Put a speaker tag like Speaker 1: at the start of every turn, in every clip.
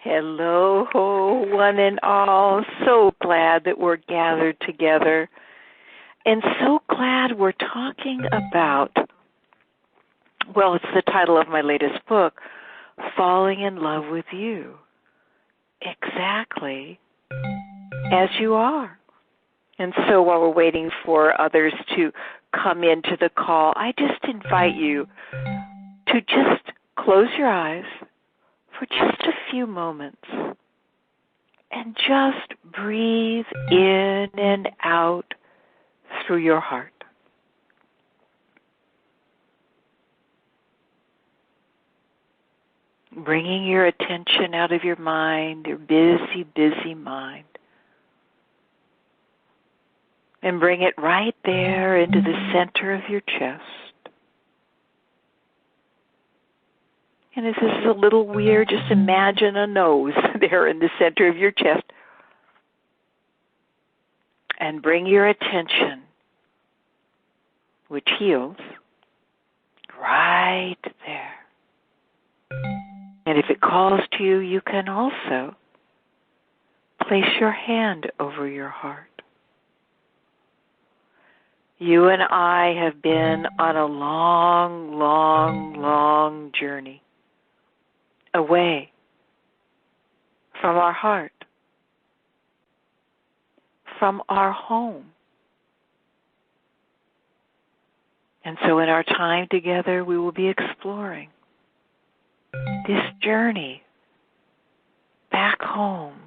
Speaker 1: Hello, one and all. So glad that we're gathered together. And so glad we're talking about, well, it's the title of my latest book, Falling in Love with You. Exactly as you are. And so while we're waiting for others to come into the call, I just invite you to just close your eyes for just a few moments and just breathe in and out through your heart. Bringing your attention out of your mind, your busy, busy mind, and bring it right there into the center of your chest. And if this is a little weird, just imagine a nose there in the center of your chest. And bring your attention, which heals, right there. And if it calls to you, you can also place your hand over your heart. You and I have been on a long, long, long journey away from our heart, from our home. And so in our time together, we will be exploring this journey back home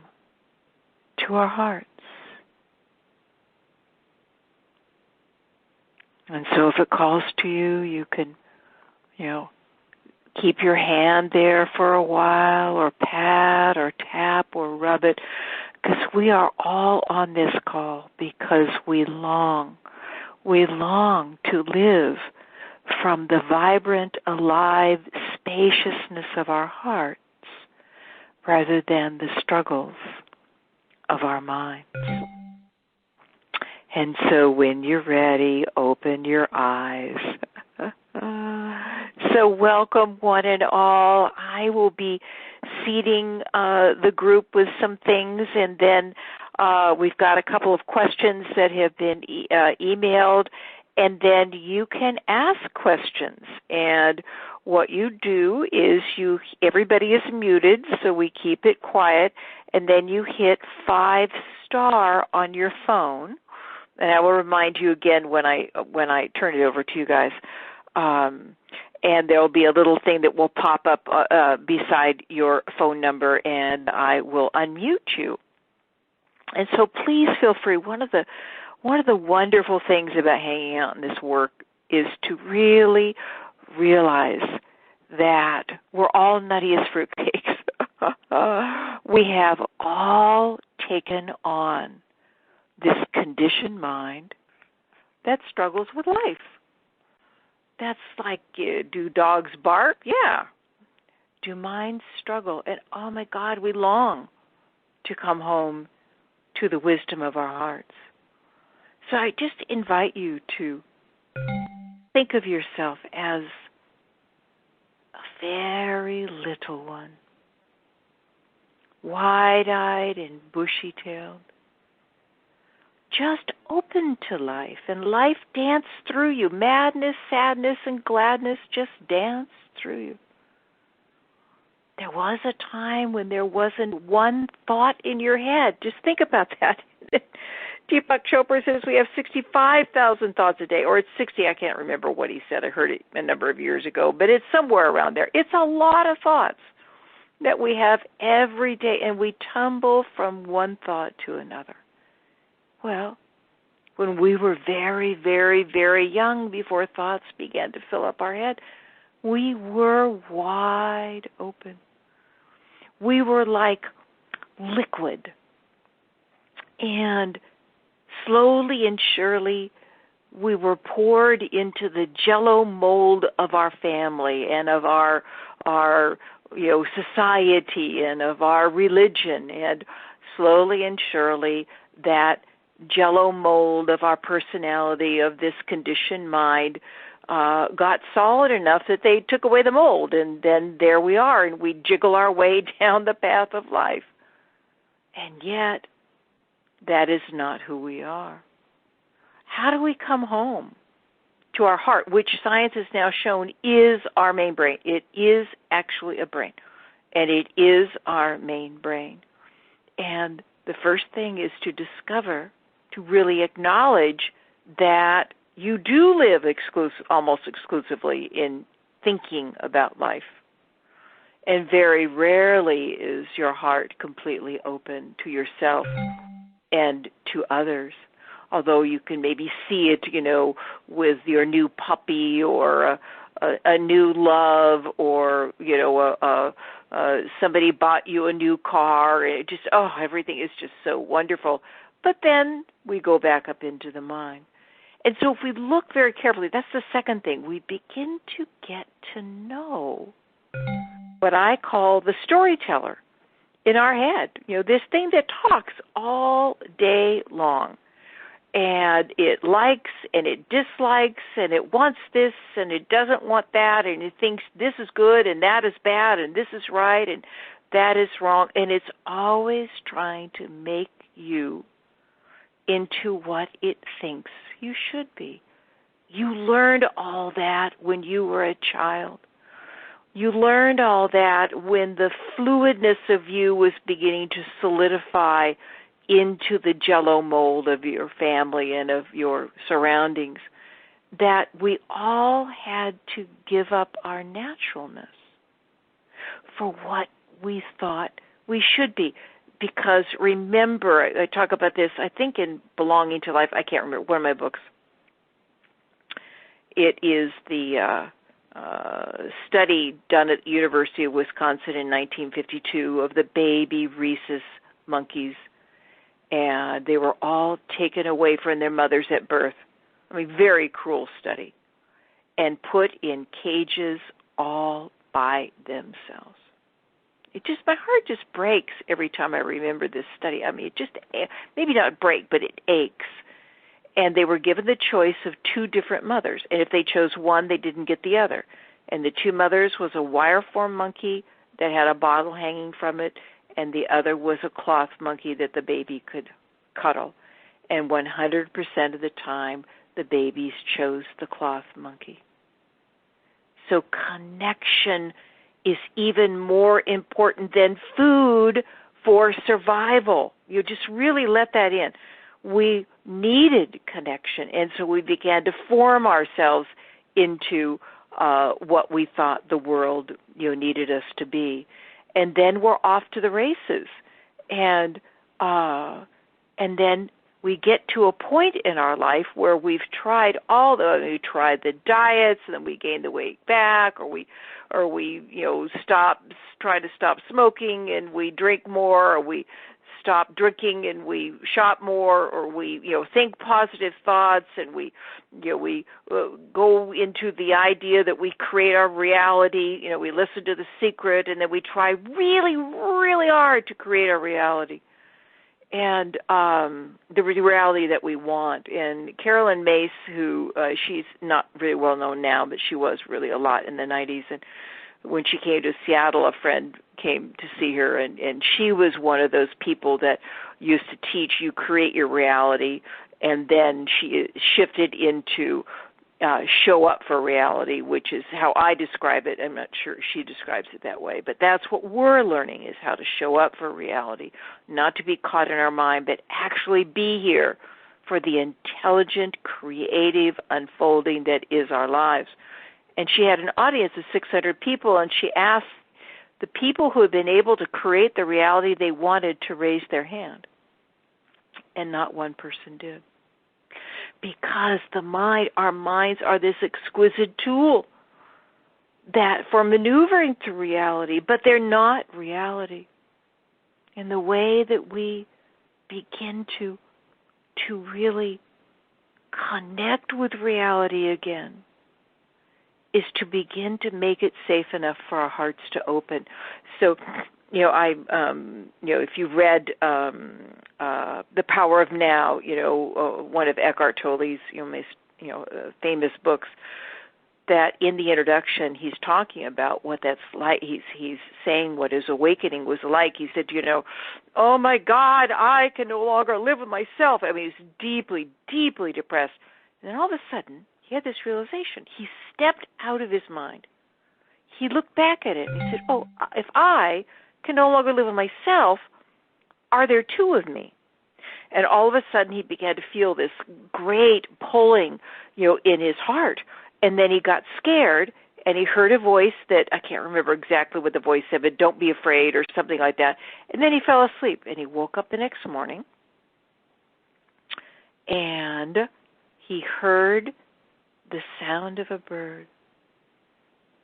Speaker 1: to our hearts. And so if it calls to you, you can, keep your hand there for a while, or pat or tap or rub it, because we are all on this call because we long to live from the vibrant, alive spaciousness of our hearts rather than the struggles of our minds. And so when you're ready, open your eyes. So welcome one and all. I will be seating the group with some things, and then we've got a couple of questions that have been emailed, and then you can ask questions. And what you do is everybody is muted, so we keep it quiet, and then you hit 5-star on your phone. And I will remind you again when I turn it over to you guys. And there will be a little thing that will pop up beside your phone number, and I will unmute you. And so please feel free. One of the wonderful things about hanging out in this work is to really realize that we're all nutty as fruitcakes. We have all taken on this conditioned mind that struggles with life. That's like, do dogs bark? Yeah. Do minds struggle? And oh my God, we long to come home to the wisdom of our hearts. So I just invite you to think of yourself as a very little one, wide-eyed and bushy-tailed, just open to life, and life dance through you. Madness, sadness, and gladness just dance through you. There was a time when there wasn't one thought in your head. Just think about that. Deepak Chopra says we have 65,000 thoughts a day, or it's 60. I can't remember what he said. I heard it a number of years ago, but it's somewhere around there. It's a lot of thoughts that we have every day, and we tumble from one thought to another. Well, when we were very, very, very young, before thoughts began to fill up our head, we were wide open. We were like liquid. And slowly and surely, we were poured into the jello mold of our family and of our society and of our religion. And slowly and surely, that jello mold of our personality, of this conditioned mind, got solid enough that they took away the mold, and then there we are, and we jiggle our way down the path of life. And yet, that is not who we are. How do we come home to our heart, which science has now shown is our main brain? It is actually a brain, and it is our main brain. And the first thing is to discover, to really acknowledge that you do live almost exclusively in thinking about life. And very rarely is your heart completely open to yourself and to others. Although you can maybe see it, with your new puppy or a new love, or, somebody bought you a new car. And it just, everything is just so wonderful. But then we go back up into the mind. And so if we look very carefully, that's the second thing. We begin to get to know what I call the storyteller in our head. This thing that talks all day long. And it likes and it dislikes and it wants this and it doesn't want that, and it thinks this is good and that is bad and this is right and that is wrong. And it's always trying to make you into what it thinks you should be. You learned all that when you were a child. You learned all that when the fluidness of you was beginning to solidify into the jello mold of your family and of your surroundings, that we all had to give up our naturalness for what we thought we should be. Because remember, I talk about this, I think in Belonging to Life, I can't remember, one of my books. It is the study done at the University of Wisconsin in 1952 of the baby rhesus monkeys. And they were all taken away from their mothers at birth. I mean, very cruel study. And put in cages all by themselves. My heart just breaks every time I remember this study. I mean, it just, maybe not break, but it aches. And they were given the choice of two different mothers. And if they chose one, they didn't get the other. And the two mothers was a wire-form monkey that had a bottle hanging from it, and the other was a cloth monkey that the baby could cuddle. And 100% of the time, the babies chose the cloth monkey. So connection is even more important than food for survival. You just really let that in. We needed connection, and so we began to form ourselves into what we thought the world needed us to be. And then we're off to the races. And then we get to a point in our life where we tried the diets, and then we gain the weight back, or we try to stop smoking and we drink more, or we stop drinking and we shop more, or we think positive thoughts, and we go into the idea that we create our reality. We listen to The Secret, and then we try really, really hard to create our reality and the reality that we want. And Carolyn Mace, who she's not really well known now, but she was really a lot in the 90s, and when she came to Seattle, a friend came to see her, and she was one of those people that used to teach you create your reality, and then she shifted into show up for reality, which is how I describe it. I'm not sure she describes it that way, but that's what we're learning, is how to show up for reality, not to be caught in our mind, but actually be here for the intelligent, creative unfolding that is our lives. And she had an audience of 600 people, and she asked the people who had been able to create the reality they wanted to raise their hand. And not one person did. Because our minds are this exquisite tool that for maneuvering through reality, but they're not reality. And the way that we begin to really connect with reality again is to begin to make it safe enough for our hearts to open. So, if you've read The Power of Now, one of Eckhart Tolle's, famous books, that in the introduction he's talking about what that's like. He's saying what his awakening was like. He said, oh my God, I can no longer live with myself. I mean, he's deeply, deeply depressed. And then all of a sudden, he had this realization. He stepped out of his mind. He looked back at it and he said, oh, if I can no longer live with myself, are there two of me? And all of a sudden he began to feel this great pulling, in his heart. And then he got scared and he heard a voice that, I can't remember exactly what the voice said, but don't be afraid or something like that. And then he fell asleep and he woke up the next morning and he heard the sound of a bird.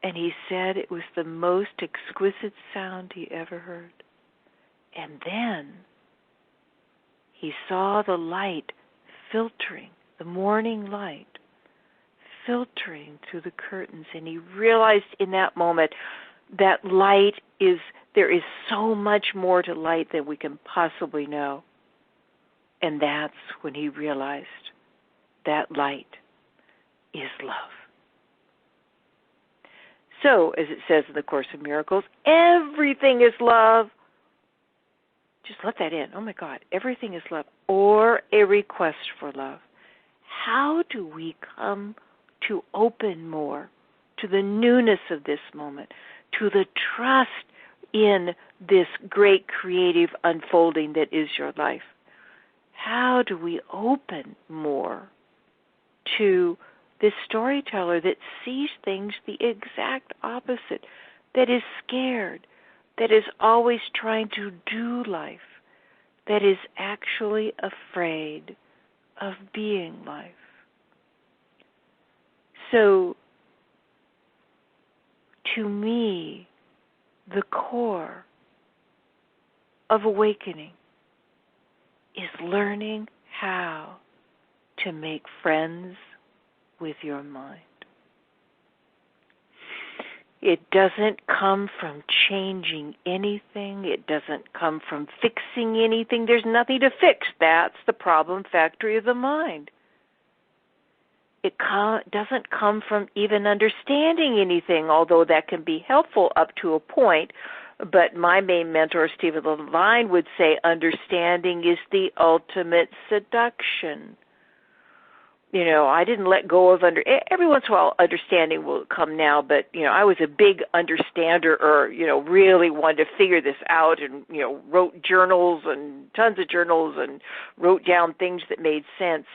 Speaker 1: And he said it was the most exquisite sound he ever heard. And then he saw the light filtering, the morning light, filtering through the curtains. And he realized in that moment that there is so much more to light than we can possibly know. And that's when he realized that light is love. So, as it says in the Course in Miracles, everything is love. Just let that in. Oh my God, everything is love, or a request for love. How do we come to open more to the newness of this moment, to the trust in this great creative unfolding that is your life? How do we open more to this storyteller that sees things the exact opposite, that is scared, that is always trying to do life, that is actually afraid of being life? So, to me, the core of awakening is learning how to make friends with your mind. It doesn't come from changing anything. It doesn't come from fixing anything. There's nothing to fix. That's the problem factory of the mind. It doesn't come from even understanding anything, although that can be helpful up to a point. But my main mentor, Stephen Levine, would say understanding is the ultimate seduction. I didn't let go of every once in a while understanding will come now, but, I was a big understander or, really wanted to figure this out and, wrote journals and tons of journals and wrote down things that made sense.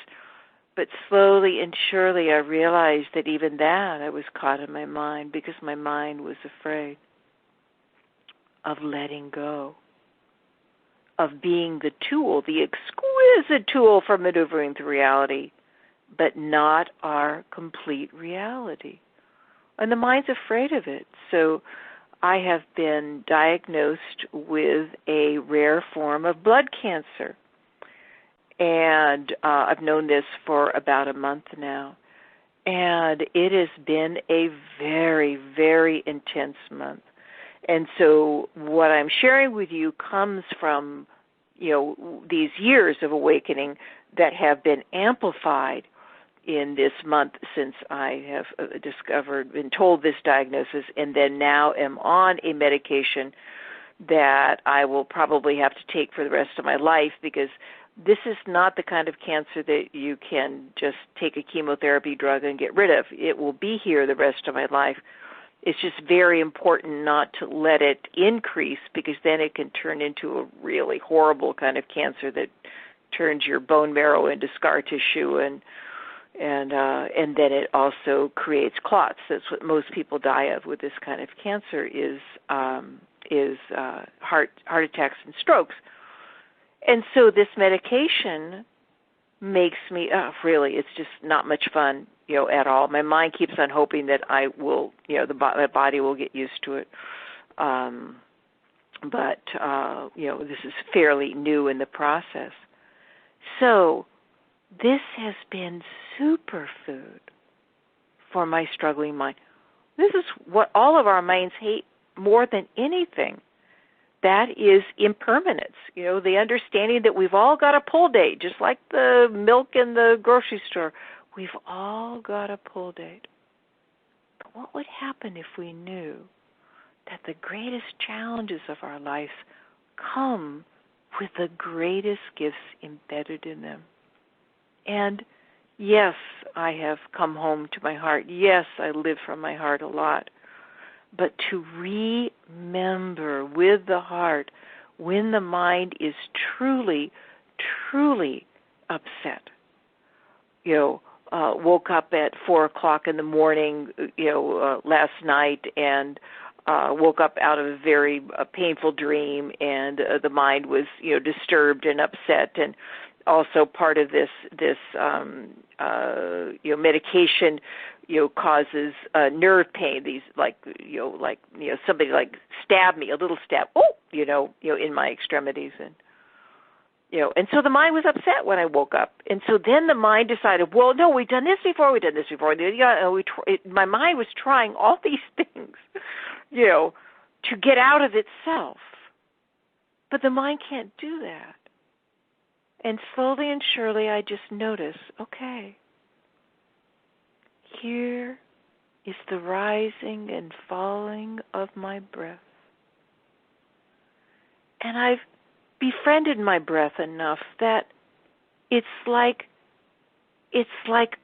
Speaker 1: But slowly and surely I realized that even that I was caught in my mind because my mind was afraid of letting go, of being the tool, the exquisite tool for maneuvering through reality, but not our complete reality. And the mind's afraid of it. So I have been diagnosed with a rare form of blood cancer. And I've known this for about a month now. And it has been a very, very intense month. And so what I'm sharing with you comes from, these years of awakening that have been amplified in this month since I have been told this diagnosis, and then now am on a medication that I will probably have to take for the rest of my life, because this is not the kind of cancer that you can just take a chemotherapy drug and get rid of. It will be here the rest of my life. It's just very important not to let it increase, because then it can turn into a really horrible kind of cancer that turns your bone marrow into scar tissue, and then it also creates clots. That's what most people die of with this kind of cancer is heart attacks and strokes. And so this medication makes me really, it's just not much fun, at all. My mind keeps on hoping that I will, my body will get used to it. But this is fairly new in the process. So this has been superfood for my struggling mind. This is what all of our minds hate more than anything. That is impermanence. The understanding that we've all got a pull date, just like the milk in the grocery store. We've all got a pull date. what would happen if we knew that the greatest challenges of our lives come with the greatest gifts embedded in them? And yes, I have come home to my heart. Yes, I live from my heart a lot. But to remember with the heart when the mind is truly, truly upset. Woke up at 4 o'clock in the morning, last night, and woke up out of a very painful dream, and the mind was, disturbed and upset, and also part of this medication, causes nerve pain. These somebody stabbed me, a little stab, in my extremities, and so the mind was upset when I woke up. And so then the mind decided, well, no, we've done this before. My mind was trying all these things, to get out of itself. But the mind can't do that. And slowly and surely I just notice, okay, here is the rising and falling of my breath. And I've befriended my breath enough that it's like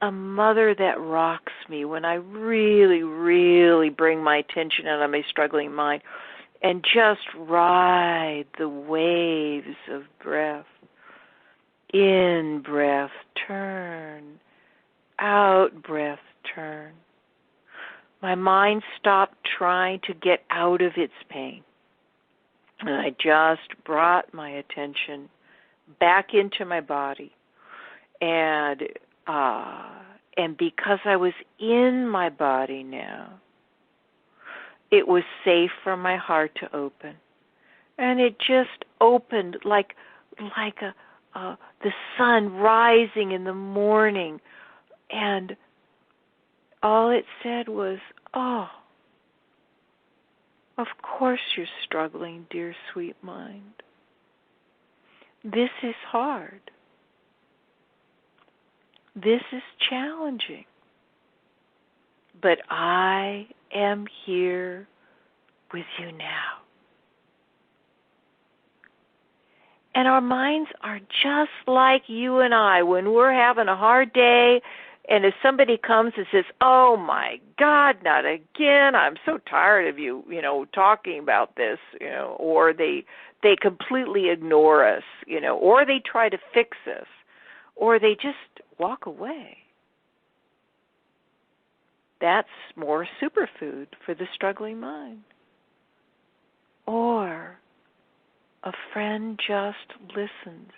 Speaker 1: a mother that rocks me when I really, really bring my attention out of my struggling mind and just ride the waves of breath. In breath, turn. Out breath, turn. My mind stopped trying to get out of its pain. And I just brought my attention back into my body. And because I was in my body now, it was safe for my heart to open. And it just opened like the sun rising in the morning. And all it said was, oh, of course you're struggling, dear sweet mind. This is hard. This is challenging. But I am here with you now. And our minds are just like you and I. When we're having a hard day, and if somebody comes and says, oh my God, not again, I'm so tired of you, talking about this, or they completely ignore us, or they try to fix us, or they just walk away. That's more superfood for the struggling mind. Or a friend just listens,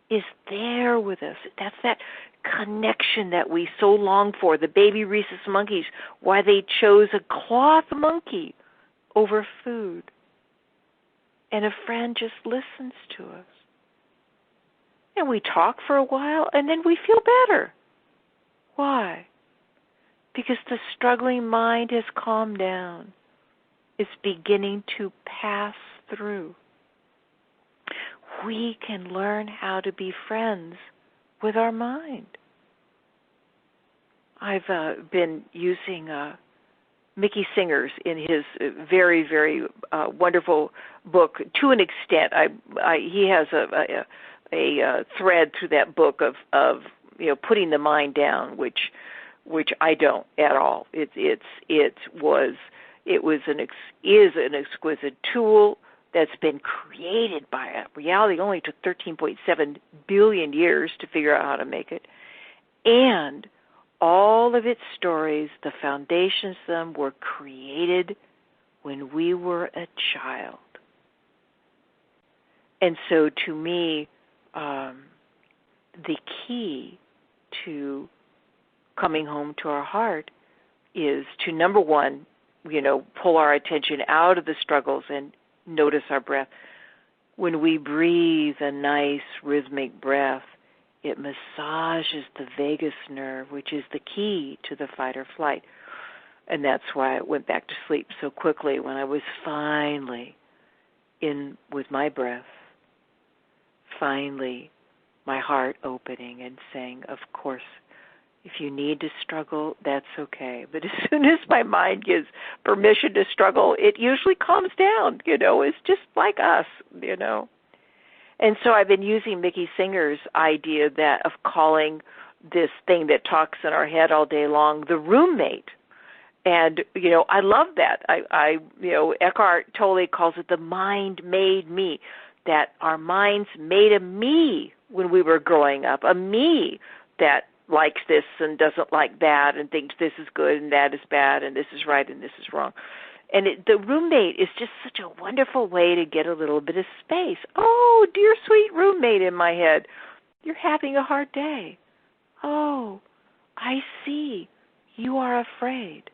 Speaker 1: is there with us. That's that connection that we so long for. The baby rhesus monkeys, why they chose a cloth monkey over food. And a friend just listens to us. And we talk for a while, and then we feel better. Why? Because the struggling mind has calmed down. It's beginning to pass through. We can learn how to be friends with our mind. I've been using Mickey Singer's in his very, very wonderful book to an extent. He has a thread through that book of putting the mind down, which I don't at all. It is an exquisite tool that's been created by reality. It only took 13.7 billion years to figure out how to make it. And all of its stories, the foundations of them, were created when we were a child. And so to me, the key to coming home to our heart is to, number one, pull our attention out of the struggles and notice our breath. When we breathe a nice rhythmic breath, it massages the vagus nerve, which is the key to the fight or flight. And that's why I went back to sleep so quickly when I was finally in with my breath, finally my heart opening and saying, of course, If you need to struggle, that's okay. But as soon as my mind gives permission to struggle, it usually calms down. It's just like us. And so I've been using Mickey Singer's idea of calling this thing that talks in our head all day long the roommate. And, I love that. Eckhart Tolle calls it the mind made me, that our minds made a me when we were growing up, a me that likes this and doesn't like that and thinks this is good and that is bad and this is right and this is wrong. And the roommate is just such a wonderful way to get a little bit of space. Oh, dear sweet roommate in my head, you're having a hard day. Oh, I see. You are afraid.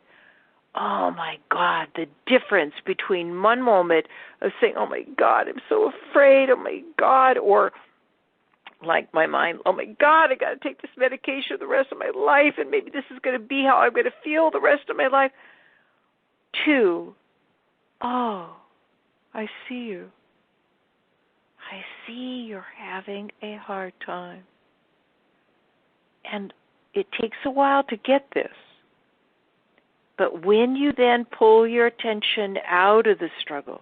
Speaker 1: Oh, my God, the difference between one moment of saying, oh, my God, I'm so afraid, oh, my God, or like my mind, oh, my God, I got to take this medication the rest of my life, and maybe this is going to be how I'm going to feel the rest of my life. 2, oh, I see you. I see you're having a hard time. And it takes a while to get this. But when you then pull your attention out of the struggle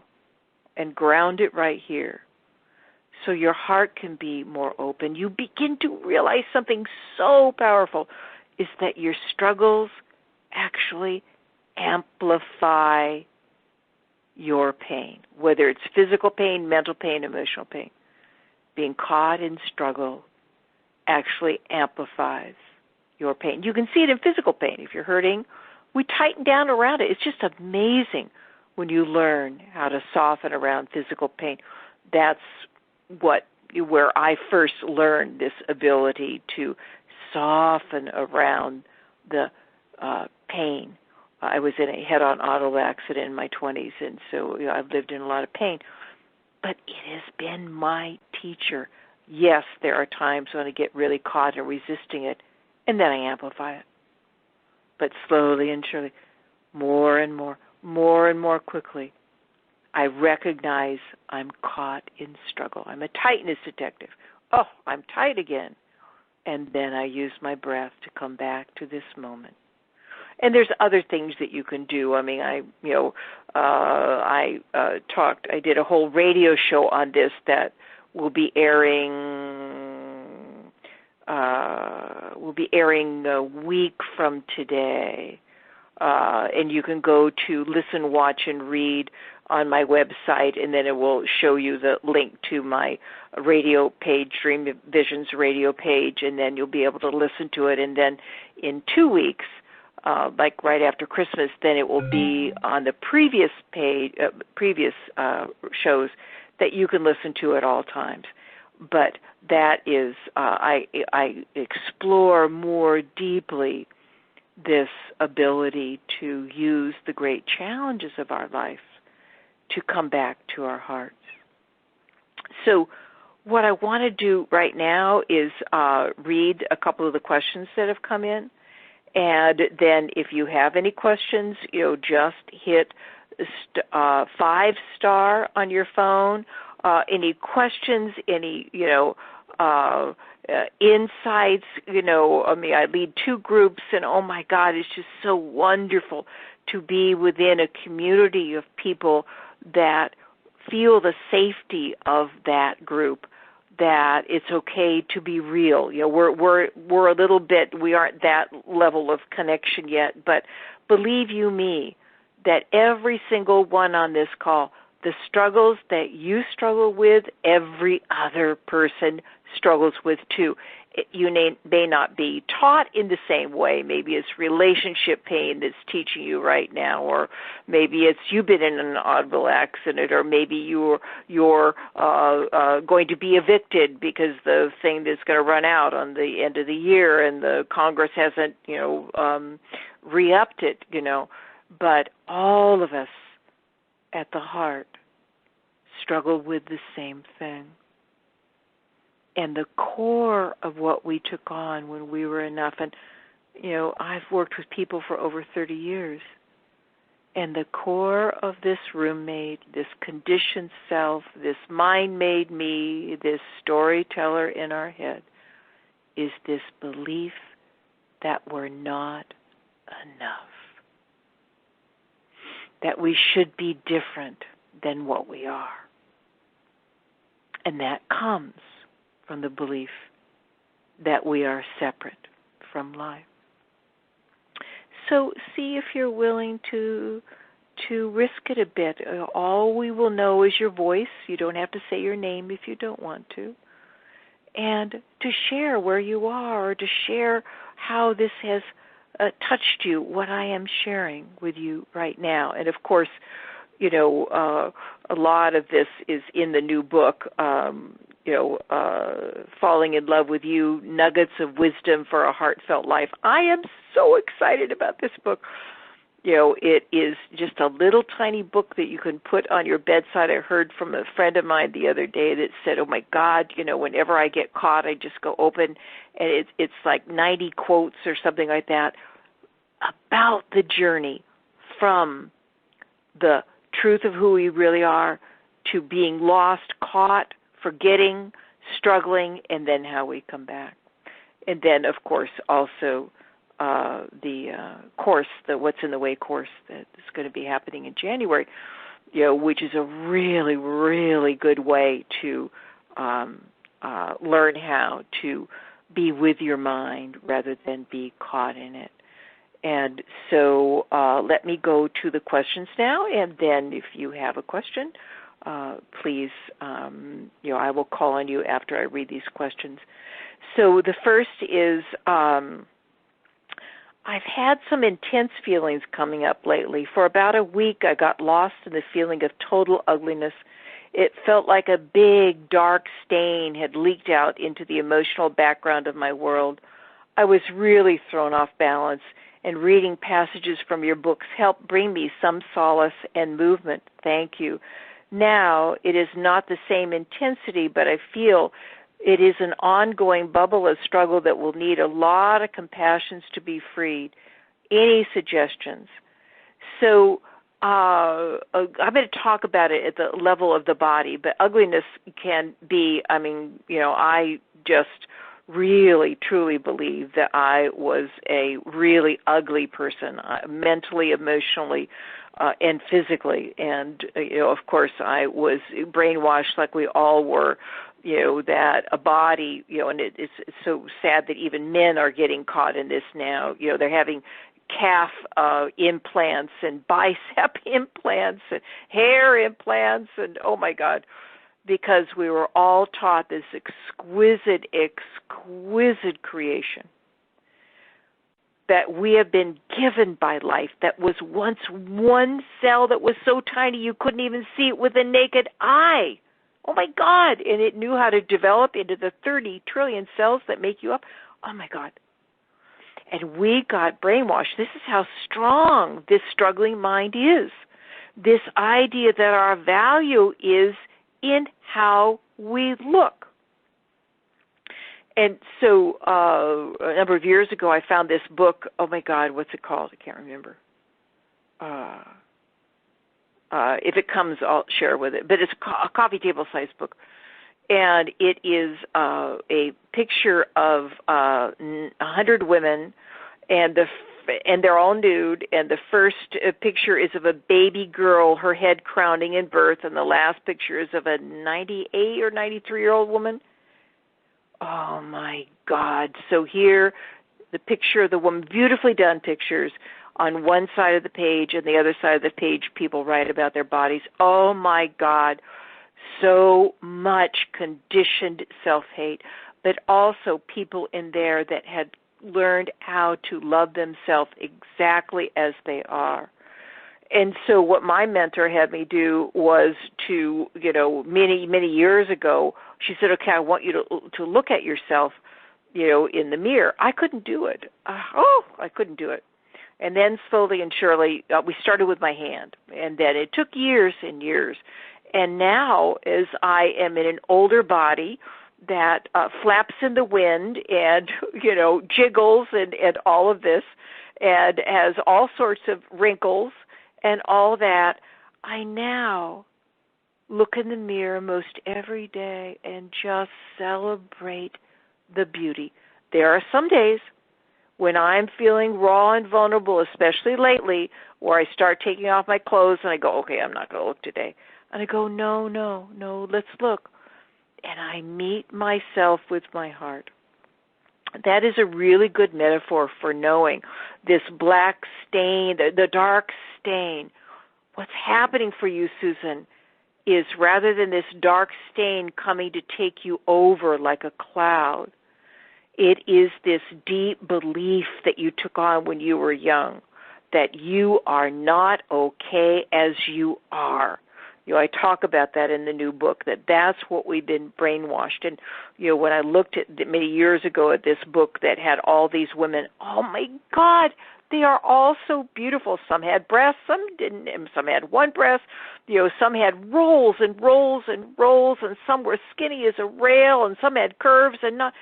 Speaker 1: and ground it right here, so your heart can be more open, you begin to realize something so powerful, is that your struggles actually amplify your pain, whether it's physical pain, mental pain, emotional pain. Being caught in struggle actually amplifies your pain. You can see it in physical pain. If you're hurting, we tighten down around it. It's just amazing when you learn how to soften around physical pain. That's where I first learned this ability to soften around the pain. I was in a head-on auto accident in my 20s, and so I've lived in a lot of pain. But it has been my teacher. Yes, there are times when I get really caught in resisting it, and then I amplify it. But slowly and surely, more and more quickly, I recognize I'm caught in struggle. I'm a tightness detective. Oh, I'm tight again. And then I use my breath to come back to this moment. And there's other things that you can do. I mean, I did a whole radio show on this that will be airing a week from today. And you can go to Listen, Watch, and Read on my website, and then it will show you the link to my radio page, Dream Visions radio page, and then you'll be able to listen to it. And then in 2 weeks, like right after Christmas, then it will be on the previous shows that you can listen to at all times. But that is, I explore more deeply this ability to use the great challenges of our life to come back to our hearts. So what I want to do right now is read a couple of the questions that have come in. And then if you have any questions, just hit 5-star on your phone. Any questions, any, insights, I lead 2 groups, and oh my God, it's just so wonderful to be within a community of people that feel the safety of that group, that it's okay to be real. We're a little bit, we aren't that level of connection yet, but believe you me, that every single one on this call, the struggles that you struggle with, every other person struggles with too. You may not be taught in the same way. Maybe it's relationship pain that's teaching you right now, or maybe it's you've been in an automobile accident, or maybe you're going to be evicted because the thing that's going to run out on the end of the year and the Congress hasn't, re-upped it, But all of us at the heart struggle with the same thing. And the core of what we took on when we were enough, and, I've worked with people for over 30 years, and the core of this roommate, this conditioned self, this mind-made me, this storyteller in our head, is this belief that we're not enough, that we should be different than what we are. And that comes from the belief that we are separate from life. So see if you're willing to risk it a bit. All we will know is your voice. You don't have to say your name if you don't want to. And to share where you are, or to share how this has touched you, what I am sharing with you right now. And of course, a lot of this is in the new book, Falling in Love with You, Nuggets of Wisdom for a Heartfelt Life. I am so excited about this book. It is just a little tiny book that you can put on your bedside. I heard from a friend of mine the other day that said, oh my God, whenever I get caught, I just go open, and it's like 90 quotes or something like that about the journey from the truth of who we really are to being lost, caught, forgetting, struggling, and then how we come back. And then, of course, also the course, the What's in the Way course that is going to be happening in January, which is a really, really good way to learn how to be with your mind rather than be caught in it. And so let me go to the questions now, and then if you have a question, please, I will call on you after I read these questions. So the first is, I've had some intense feelings coming up lately. For about a week, I got lost in the feeling of total ugliness. It felt like a big, dark stain had leaked out into the emotional background of my world. I was really thrown off balance, and reading passages from your books helped bring me some solace and movement. Thank you. Now, it is not the same intensity, but I feel it is an ongoing bubble of struggle that will need a lot of compassions to be freed. Any suggestions? So I'm going to talk about it at the level of the body, but ugliness can be, I just really, truly believe that I was a really ugly person, mentally, emotionally, and physically. And, of course, I was brainwashed like we all were, that a body, and it's so sad that even men are getting caught in this now. They're having calf implants and bicep implants and hair implants and, oh, my God, because we were all taught this exquisite creation that we have been given by life that was once one cell that was so tiny you couldn't even see it with the naked eye. Oh, my God. And it knew how to develop into the 30 trillion cells that make you up. Oh, my God. And we got brainwashed. This is how strong this struggling mind is. This idea that our value is in how we look. And so a number of years ago, I found this book. Oh, my God, what's it called? I can't remember. If it comes, I'll share with it. But it's a coffee table-sized book. And it is a picture of 100 women, and they're all nude. And the first picture is of a baby girl, her head crowning in birth, and the last picture is of a 98 or 93-year-old woman. Oh, my God. So here, the picture of the woman, beautifully done pictures, on one side of the page, and the other side of the page, people write about their bodies. Oh, my God. So much conditioned self-hate, but also people in there that had learned how to love themselves exactly as they are. And so what my mentor had me do was to, many, many years ago, she said, okay, I want you to look at yourself, in the mirror. I couldn't do it. I couldn't do it. And then slowly and surely, we started with my hand. And then it took years and years. And now, as I am in an older body that flaps in the wind and, jiggles and all of this, and has all sorts of wrinkles and all that, I now look in the mirror most every day and just celebrate the beauty. There are some days when I'm feeling raw and vulnerable, especially lately, where I start taking off my clothes and I go, okay, I'm not going to look today. And I go, no, let's look. And I meet myself with my heart. That is a really good metaphor for knowing this black stain, the dark stain. What's happening for you, Susan, is rather than this dark stain coming to take you over like a cloud, it is this deep belief that you took on when you were young, that you are not okay as you are. I talk about that in the new book, that's what we've been brainwashed. And, when I looked at many years ago at this book that had all these women, oh, my God, they are all so beautiful. Some had breasts, some didn't, and some had one breast. Some had rolls and rolls and rolls, and some were skinny as a rail, and some had curves and not.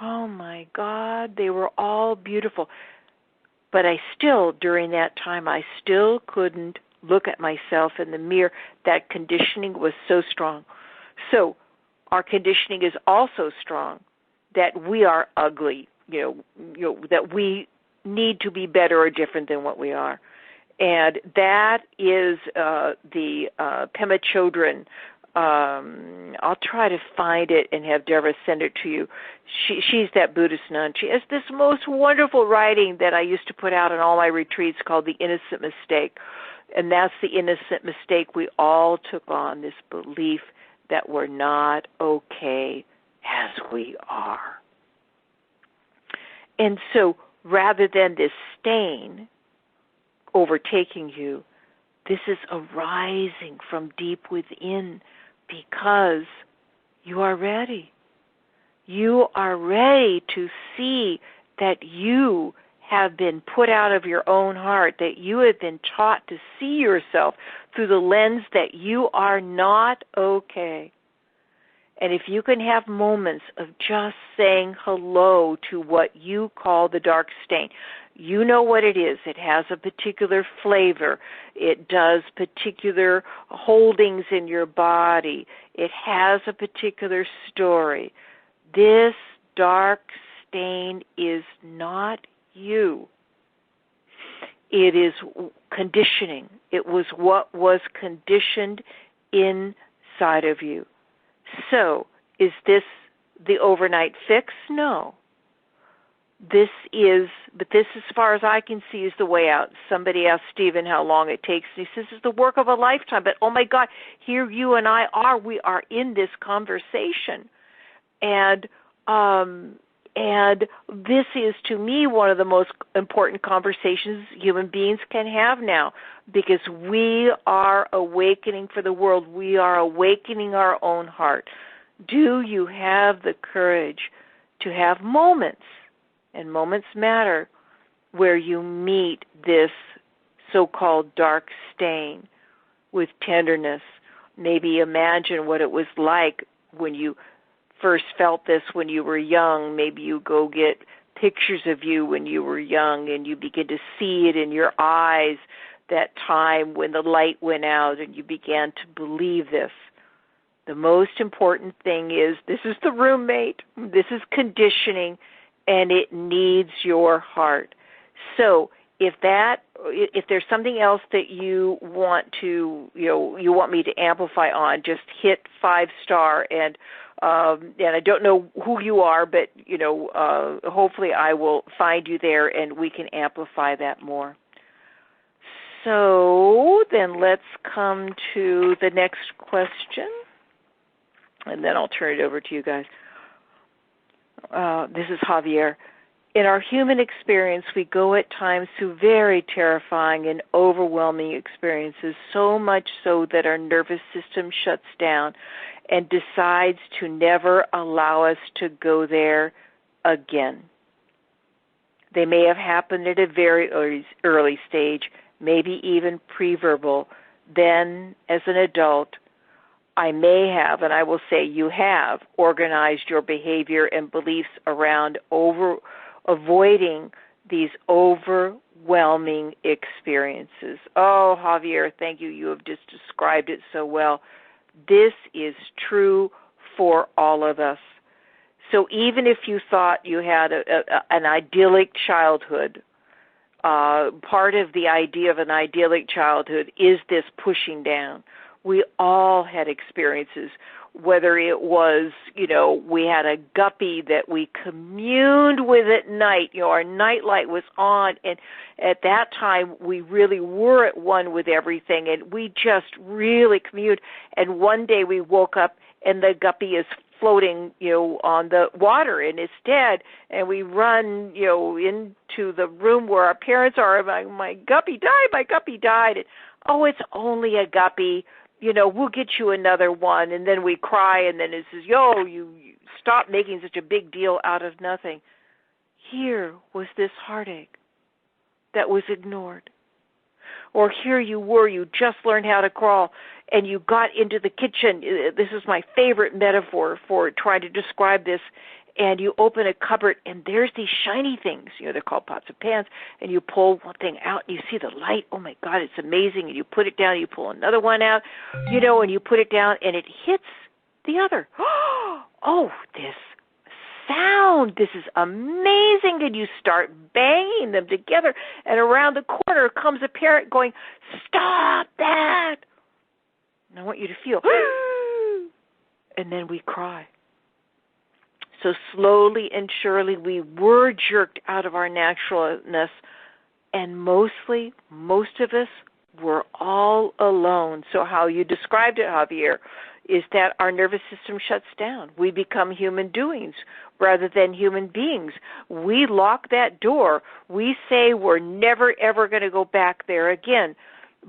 Speaker 1: Oh, my God, they were all beautiful. But during that time, I still couldn't look at myself in the mirror. That conditioning was so strong. So our conditioning is also strong that we are ugly, that we need to be better or different than what we are. And that is the Pema Chodron. I'll try to find it and have Deborah send it to you. She's that Buddhist nun. She has this most wonderful writing that I used to put out on all my retreats called The Innocent Mistake. And that's the innocent mistake we all took on, this belief that we're not okay as we are. And so rather than this stain overtaking you, this is arising from deep within because you are ready. You are ready to see that you have been put out of your own heart, that you have been taught to see yourself through the lens that you are not okay. And if you can have moments of just saying hello to what you call the dark stain, you know what it is. It has a particular flavor. It does particular holdings in your body. It has a particular story. This dark stain is not you. It is conditioning. It was what was conditioned inside of you. So, is this the overnight fix? No. This, as far as I can see, is the way out. Somebody asked Stephen how long it takes. He says it's the work of a lifetime. But, oh my God, here you and I are. We are in this conversation. And this is, to me, one of the most important conversations human beings can have now, because we are awakening for the world. We are awakening our own heart. Do you have the courage to have moments, and moments matter, where you meet this so-called dark stain with tenderness? Maybe imagine what it was like when you first felt this when you were young. Maybe you go get pictures of you when you were young and you begin to see it in your eyes, that time when the light went out and you began to believe this. The most important thing is this is the roommate, this is conditioning, and it needs your heart. So if there's something else that you want to, you want me to amplify on, just hit 5-star, and I don't know who you are, but hopefully I will find you there and we can amplify that more. So then let's come to the next question, and then I'll turn it over to you guys. This is Javier. In our human experience, we go at times through very terrifying and overwhelming experiences, so much so that our nervous system shuts down and decides to never allow us to go there again. They may have happened at a very early stage, maybe even pre-verbal. Then, as an adult, I may have, and I will say you have, organized your behavior and beliefs around avoiding these overwhelming experiences. Oh, Javier, thank you. You have just described it so well. This is true for all of us. So even if you thought you had an idyllic childhood, part of the idea of an idyllic childhood is this pushing down. We all had experiences, whether it was, we had a guppy that we communed with at night. Our nightlight was on, and at that time we really were at one with everything, and we just really communed. And one day we woke up, and the guppy is floating, on the water, and it's dead. And we run, into the room where our parents are. My guppy died. And, oh, it's only a guppy. We'll get you another one. And then we cry, and then it says, you stop making such a big deal out of nothing. Here was this heartache that was ignored. Or here you were, you just learned how to crawl, and you got into the kitchen. This is my favorite metaphor for trying to describe this. And you open a cupboard, and there's these shiny things. They're called pots and pans. And you pull one thing out, and you see the light. Oh, my God, it's amazing. And you put it down, and you pull another one out, and you put it down, and it hits the other. Oh, this sound. This is amazing. And you start banging them together. And around the corner comes a parent going, stop that. And I want you to feel, and then we cry. So slowly and surely we were jerked out of our naturalness, and most of us were all alone. So how you described it, Javier, is that our nervous system shuts down. We become human doings rather than human beings. We lock that door. We say we're never, ever going to go back there again.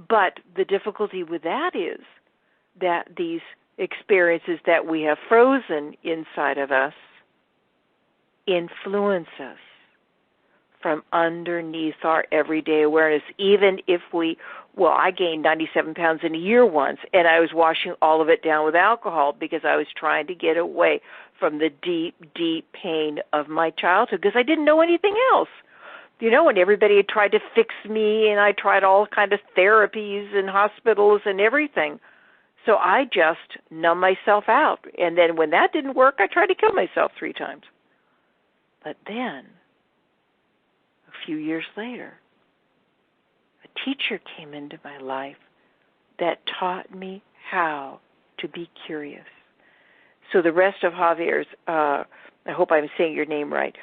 Speaker 1: But the difficulty with that is that these experiences that we have frozen inside of us influence us from underneath our everyday awareness. Even if I gained 97 pounds in a year once, and I was washing all of it down with alcohol because I was trying to get away from the deep, deep pain of my childhood because I didn't know anything else. And everybody had tried to fix me, and I tried all kind of therapies and hospitals and everything. So I just numbed myself out. And then when that didn't work, I tried to kill myself 3 times. But then, a few years later, a teacher came into my life that taught me how to be curious. So the rest of Javier's, I hope I'm saying your name right,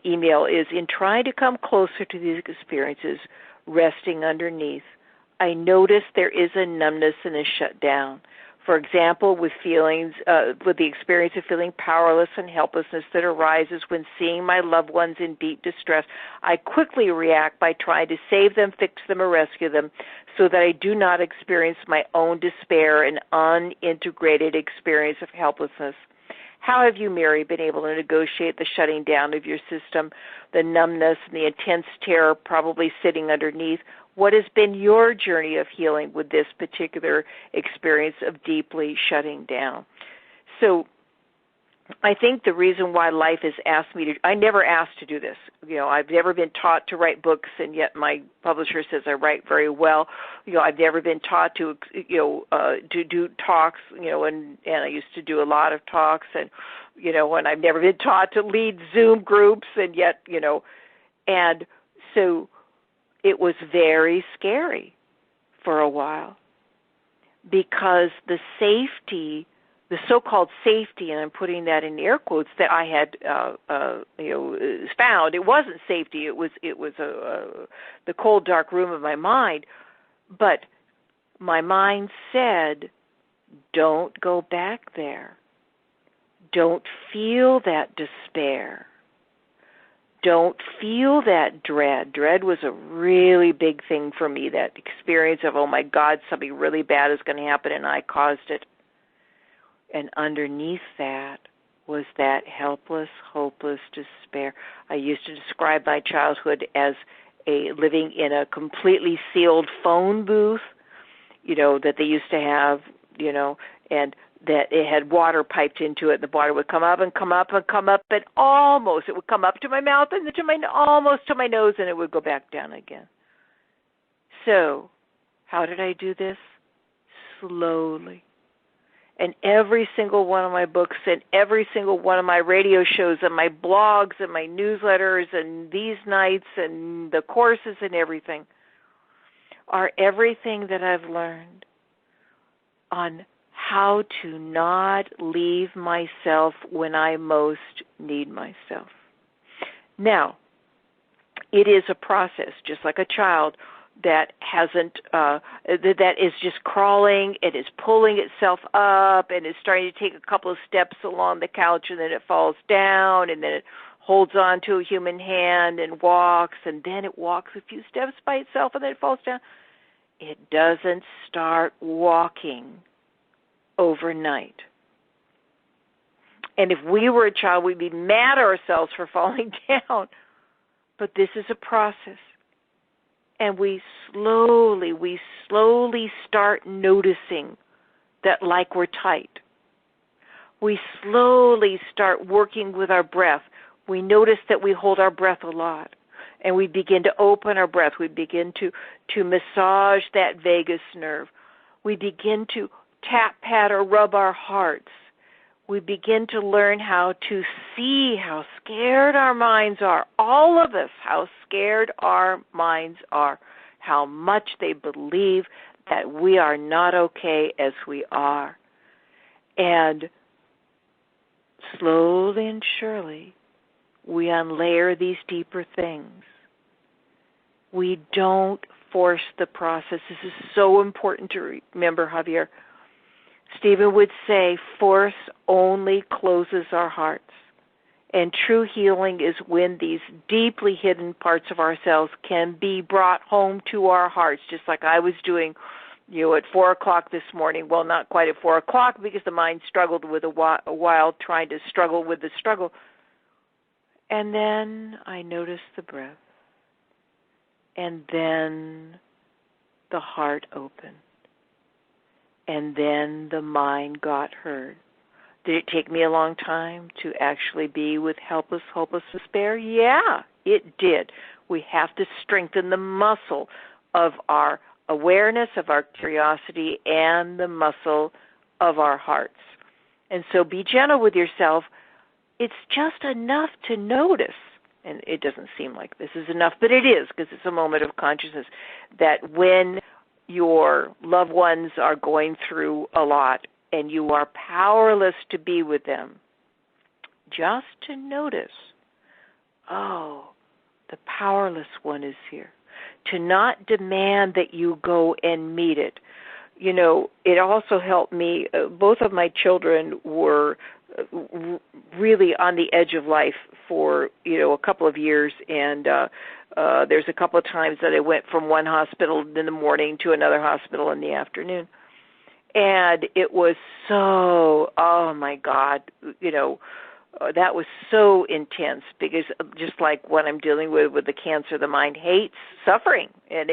Speaker 1: email is, in trying to come closer to these experiences, resting underneath, I notice there is a numbness and a shutdown. For example, with the experience of feeling powerless and helplessness that arises when seeing my loved ones in deep distress, I quickly react by trying to save them, fix them, or rescue them so that I do not experience my own despair and unintegrated experience of helplessness. How have you, Mary, been able to negotiate the shutting down of your system, the numbness and the intense terror probably sitting underneath? What has been your journey of healing with this particular experience of deeply shutting down? So I think the reason why life has asked me to, I never asked to do this. I've never been taught to write books, and yet my publisher says I write very well. I've never been taught to do talks, and I used to do a lot of talks, and, and I've never been taught to lead Zoom groups, and yet, and so it was very scary for a while because the safety, the so-called safety, and I'm putting that in air quotes, that I had found, it wasn't safety. It was the cold, dark room of my mind. But my mind said, don't go back there. Don't feel that despair. Don't feel that dread. Dread was a really big thing for me, that experience of, oh my God, something really bad is going to happen and I caused it. And underneath that was that helpless, hopeless despair. I used to describe my childhood as living in a completely sealed phone booth, that they used to have, and that it had water piped into it. The water would come up and come up and come up, and almost it would come up to my mouth and almost to my nose, and it would go back down again. So how did I do this? Slowly. And every single one of my books and every single one of my radio shows and my blogs and my newsletters and these nights and the courses and everything are everything that I've learned on how to not leave myself when I most need myself. Now, it is a process, just like a child that that is just crawling, it is pulling itself up, and is starting to take a couple of steps along the couch, and then it falls down, and then it holds on to a human hand and walks, and then it walks a few steps by itself, and then it falls down. It doesn't start walking overnight. And if we were a child, we'd be mad at ourselves for falling down. But this is a process. And we slowly start noticing that like we're tight. We slowly start working with our breath. We notice that we hold our breath a lot. And we begin to open our breath. We begin to massage that vagus nerve. We begin to tap, pat, or rub our hearts. We begin to learn how to see how scared our minds are. All of us, how scared our minds are. How much they believe that we are not okay as we are. And slowly and surely, we unlayer these deeper things. We don't force the process. This is so important to remember, Javier. Stephen would say, force only closes our hearts. And true healing is when these deeply hidden parts of ourselves can be brought home to our hearts, just like I was doing, at 4 o'clock this morning. Well, not quite at 4 o'clock because the mind struggled with a while trying to struggle with the struggle. And then I noticed the breath. And then the heart opened. And then the mind got heard. Did it take me a long time to actually be with helpless, hopeless despair? Yeah, it did. We have to strengthen the muscle of our awareness, of our curiosity, and the muscle of our hearts. And so be gentle with yourself. It's just enough to notice, and it doesn't seem like this is enough, but it is, because it's a moment of consciousness, that when your loved ones are going through a lot and you are powerless to be with them, just to notice, oh, the powerless one is here. To not demand that you go and meet it. It also helped me. Both of my children were really on the edge of life for, a couple of years, and there's a couple of times that I went from one hospital in the morning to another hospital in the afternoon. And it was so, oh my God, that was so intense, because just like what I'm dealing with the cancer, the mind hates suffering. And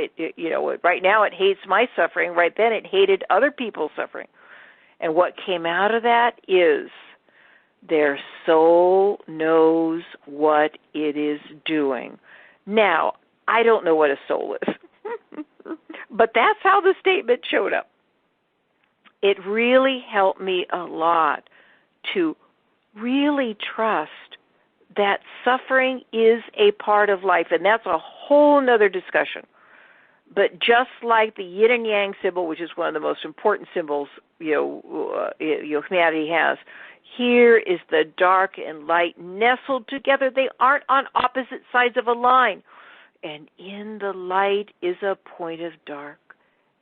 Speaker 1: right now it hates my suffering. Right then it hated other people's suffering. And what came out of that is their soul knows what it is doing. Now, I don't know what a soul is, but that's how the statement showed up. It really helped me a lot to really trust that suffering is a part of life, and that's a whole nother discussion. But just like the yin and yang symbol, which is one of the most important symbols humanity has, here is the dark and light nestled together. They aren't on opposite sides of a line. And in the light is a point of dark,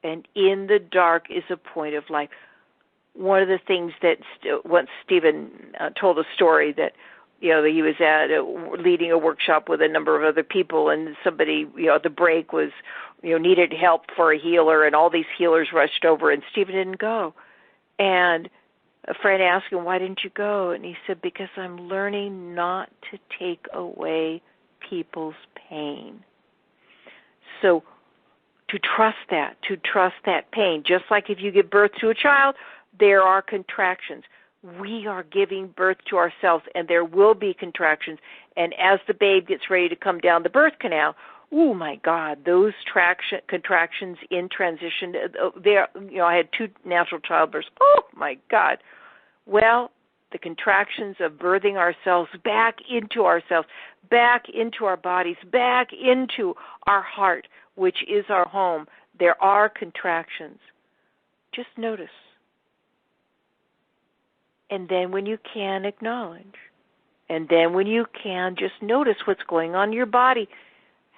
Speaker 1: and in the dark is a point of light. One of the things that once Stephen told a story that, he was leading a workshop with a number of other people, and somebody, at the break was, needed help for a healer, and all these healers rushed over, and Stephen didn't go. And a friend asked him, why didn't you go? And he said, because I'm learning not to take away people's pain. So to trust that pain, just like if you give birth to a child, there are contractions. We are giving birth to ourselves, and there will be contractions. And as the babe gets ready to come down the birth canal, Oh my God, those contractions in transition. I had 2 natural childbirths. Oh my God. Well, the contractions of birthing ourselves, back into our bodies, back into our heart, which is our home. There are contractions. Just notice. And then when you can, acknowledge. And then when you can, just notice what's going on in your body.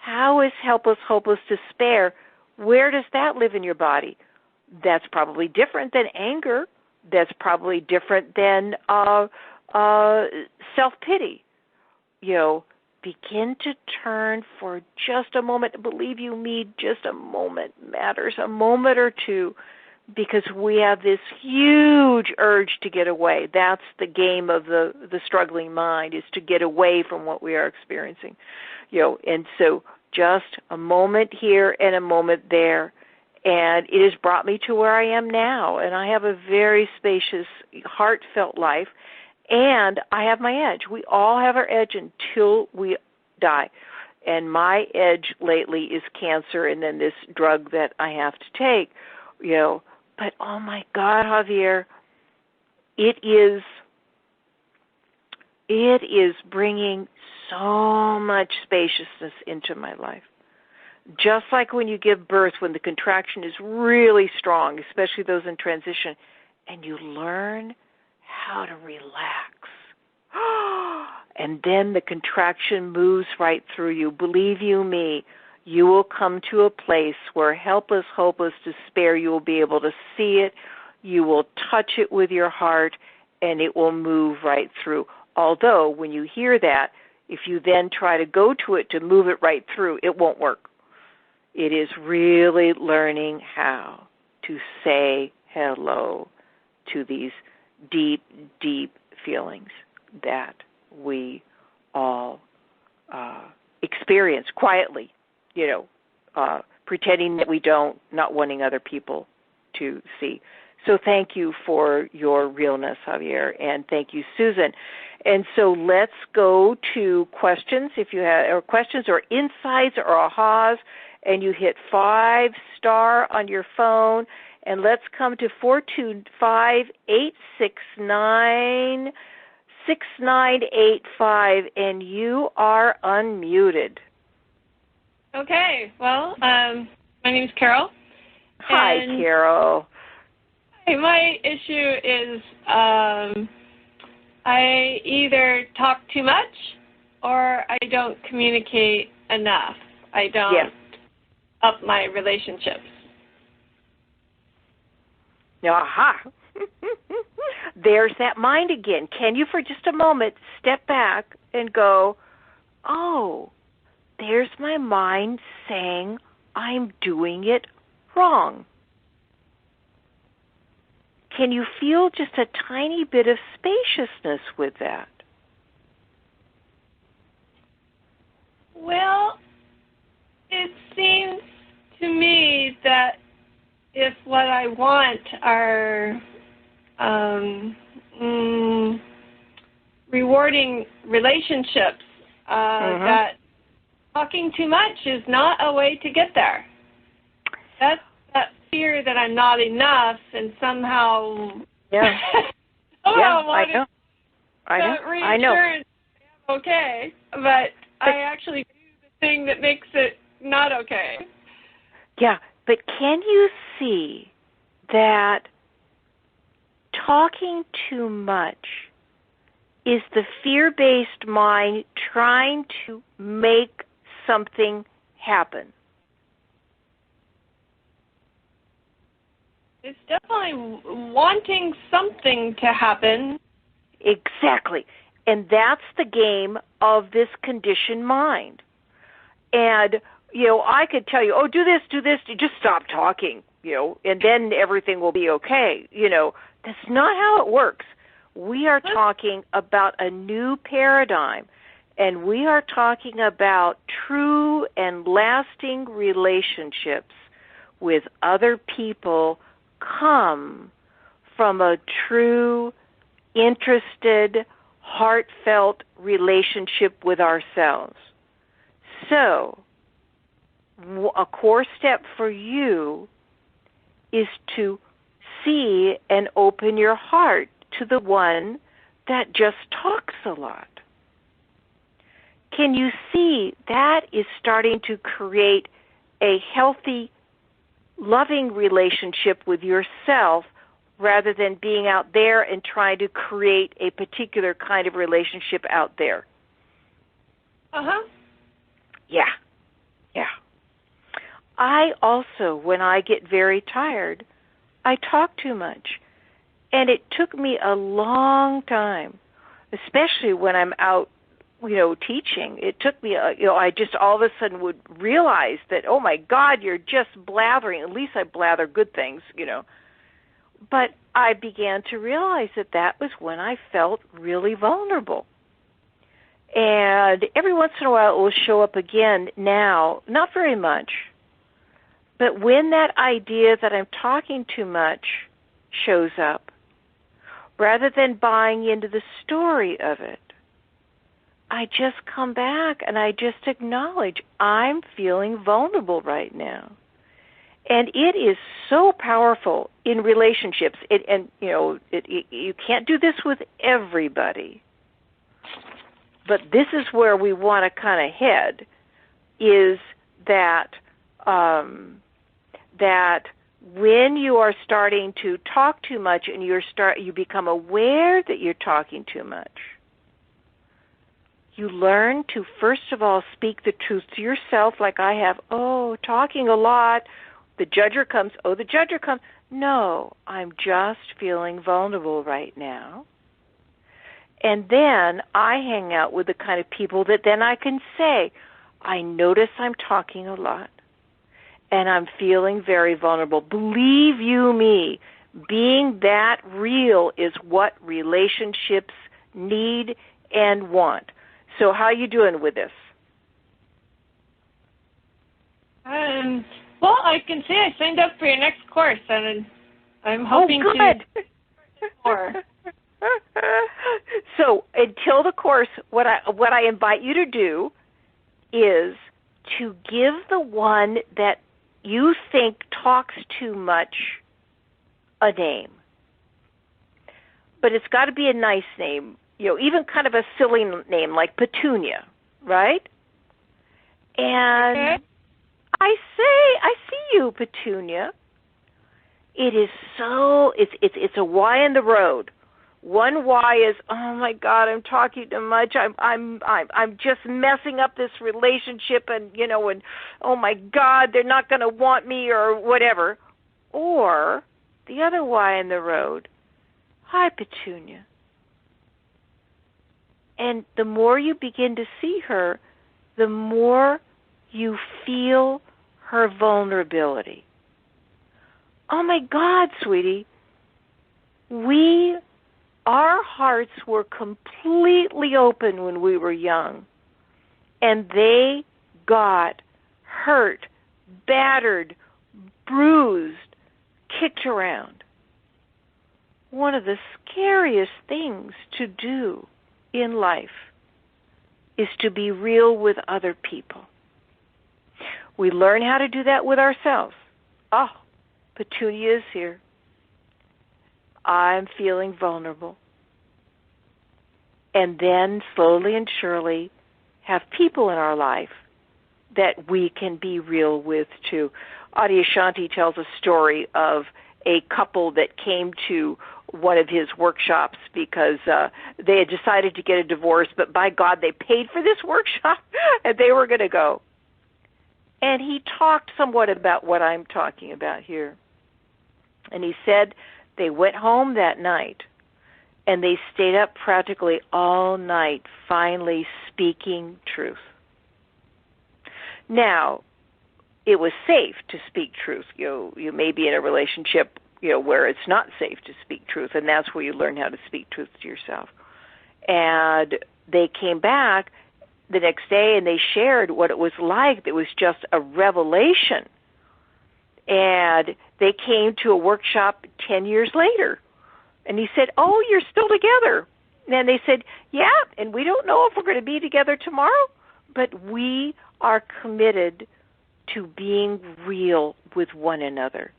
Speaker 1: How is helpless, hopeless, despair? Where does that live in your body? That's probably different than anger. That's probably different than self-pity. Begin to turn for just a moment. Believe you me, just a moment matters, a moment or two, because we have this huge urge to get away. That's the game of the struggling mind, is to get away from what we are experiencing. And so just a moment here and a moment there. And it has brought me to where I am now. And I have a very spacious, heartfelt life. And I have my edge. We all have our edge until we die. And my edge lately is cancer and then this drug that I have to take. But oh my God, Javier, it is bringing so much spaciousness into my life. Just like when you give birth, when the contraction is really strong, especially those in transition, and you learn how to relax. And then the contraction moves right through you. Believe you me, you will come to a place where helpless, hopeless, despair, you will be able to see it, you will touch it with your heart, and it will move right through. Although, when you hear that, if you then try to go to it to move it right through, it won't work. It is really learning how to say hello to these deep, deep feelings that we all experience quietly, pretending that we don't, not wanting other people to see. So thank you for your realness, Javier, and thank you, Susan. And so let's go to questions, if you have, or questions or insights or ahas, and you hit 5-star on your phone, and let's come to 425-869-6985, and you are unmuted.
Speaker 2: Okay, well, my name is Carol.
Speaker 1: Hi, Carol.
Speaker 2: Hi, my issue is I either talk too much or I don't communicate enough. I don't up my relationships.
Speaker 1: Aha. There's that mind again. Can you, for just a moment, step back and go, oh, there's my mind saying I'm doing it wrong. Can you feel just a tiny bit of spaciousness with that?
Speaker 2: Well, it seems to me that if what I want are rewarding relationships, that talking too much is not a way to get there. That's that fear that I'm not enough and somehow
Speaker 1: I know.
Speaker 2: Okay, but I actually do the thing that makes it not okay.
Speaker 1: Yeah, but can you see that talking too much is the fear-based mind trying to make something happen?
Speaker 2: It's definitely wanting something to happen.
Speaker 1: Exactly. And that's the game of this conditioned mind. And, I could tell you, do this, just stop talking, and then everything will be okay. That's not how it works. We are talking about a new paradigm, and we are talking about true and lasting relationships with other people come from a true, interested, heartfelt relationship with ourselves. So, a core step for you is to see and open your heart to the one that just talks a lot. Can you see that is starting to create a healthy, loving relationship with yourself rather than being out there and trying to create a particular kind of relationship out there?
Speaker 2: Uh-huh.
Speaker 1: Yeah. I also, when I get very tired, I talk too much. And it took me a long time, especially when I'm out, teaching. It took me, I just all of a sudden would realize that, oh my God, you're just blathering. At least I blather good things, But I began to realize that was when I felt really vulnerable. And every once in a while it will show up again now, not very much. But when that idea that I'm talking too much shows up, rather than buying into the story of it, I just come back and I just acknowledge I'm feeling vulnerable right now. And it is so powerful in relationships. You can't do this with everybody. But this is where we want to kind of head, is that that when you are starting to talk too much and you become aware that you're talking too much, you learn to first of all speak the truth to yourself, like I have. Oh, talking a lot. The judger comes. Oh, the judger comes. No, I'm just feeling vulnerable right now. And then I hang out with the kind of people that then I can say, I notice I'm talking a lot, and I'm feeling very vulnerable. Believe you me, being that real is what relationships need and want. So how are you doing with this?
Speaker 2: Well, I can say I signed up for your next course, and I'm hoping
Speaker 1: to
Speaker 2: more.
Speaker 1: So until the course, what I invite you to do is to give the one that you think talks too much a name. But it's got to be a nice name, even kind of a silly name like Petunia, right? And
Speaker 2: okay.
Speaker 1: I see you, Petunia. It is so, it's a Y in the road. One Y is, oh my God, I'm talking too much. I'm just messing up this relationship, and and oh my God, they're not going to want me or whatever. Or the other Y in the road, hi, Petunia. And the more you begin to see her, the more you feel her vulnerability. Oh my God, sweetie, our hearts were completely open when we were young, and they got hurt, battered, bruised, kicked around. One of the scariest things to do in life is to be real with other people. We learn how to do that with ourselves. Oh, Petunia is here. I'm feeling vulnerable. And then slowly and surely have people in our life that we can be real with too. Adyashanti tells a story of a couple that came to one of his workshops because they had decided to get a divorce, but by God, they paid for this workshop and they were going to go. And he talked somewhat about what I'm talking about here. And he said they went home that night and they stayed up practically all night, finally speaking truth. Now, it was safe to speak truth. You may be in a relationship, where it's not safe to speak truth, and that's where you learn how to speak truth to yourself. And they came back the next day and they shared what it was like. It was just a revelation. And they came to a workshop 10 years later. And he said, oh, you're still together. And they said, yeah, and we don't know if we're going to be together tomorrow, but we are committed to being real with one another.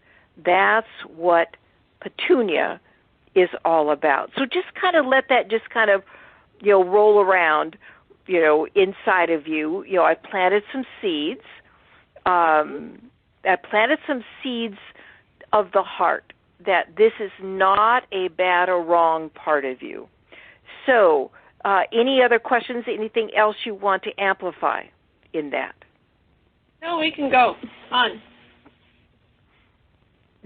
Speaker 1: That's what Petunia is all about. So just kind of let that just kind of, roll around, inside of you. I planted some seeds. I planted some seeds of the heart that this is not a bad or wrong part of you. So, any other questions, anything else you want to amplify in that?
Speaker 2: No, we can go on.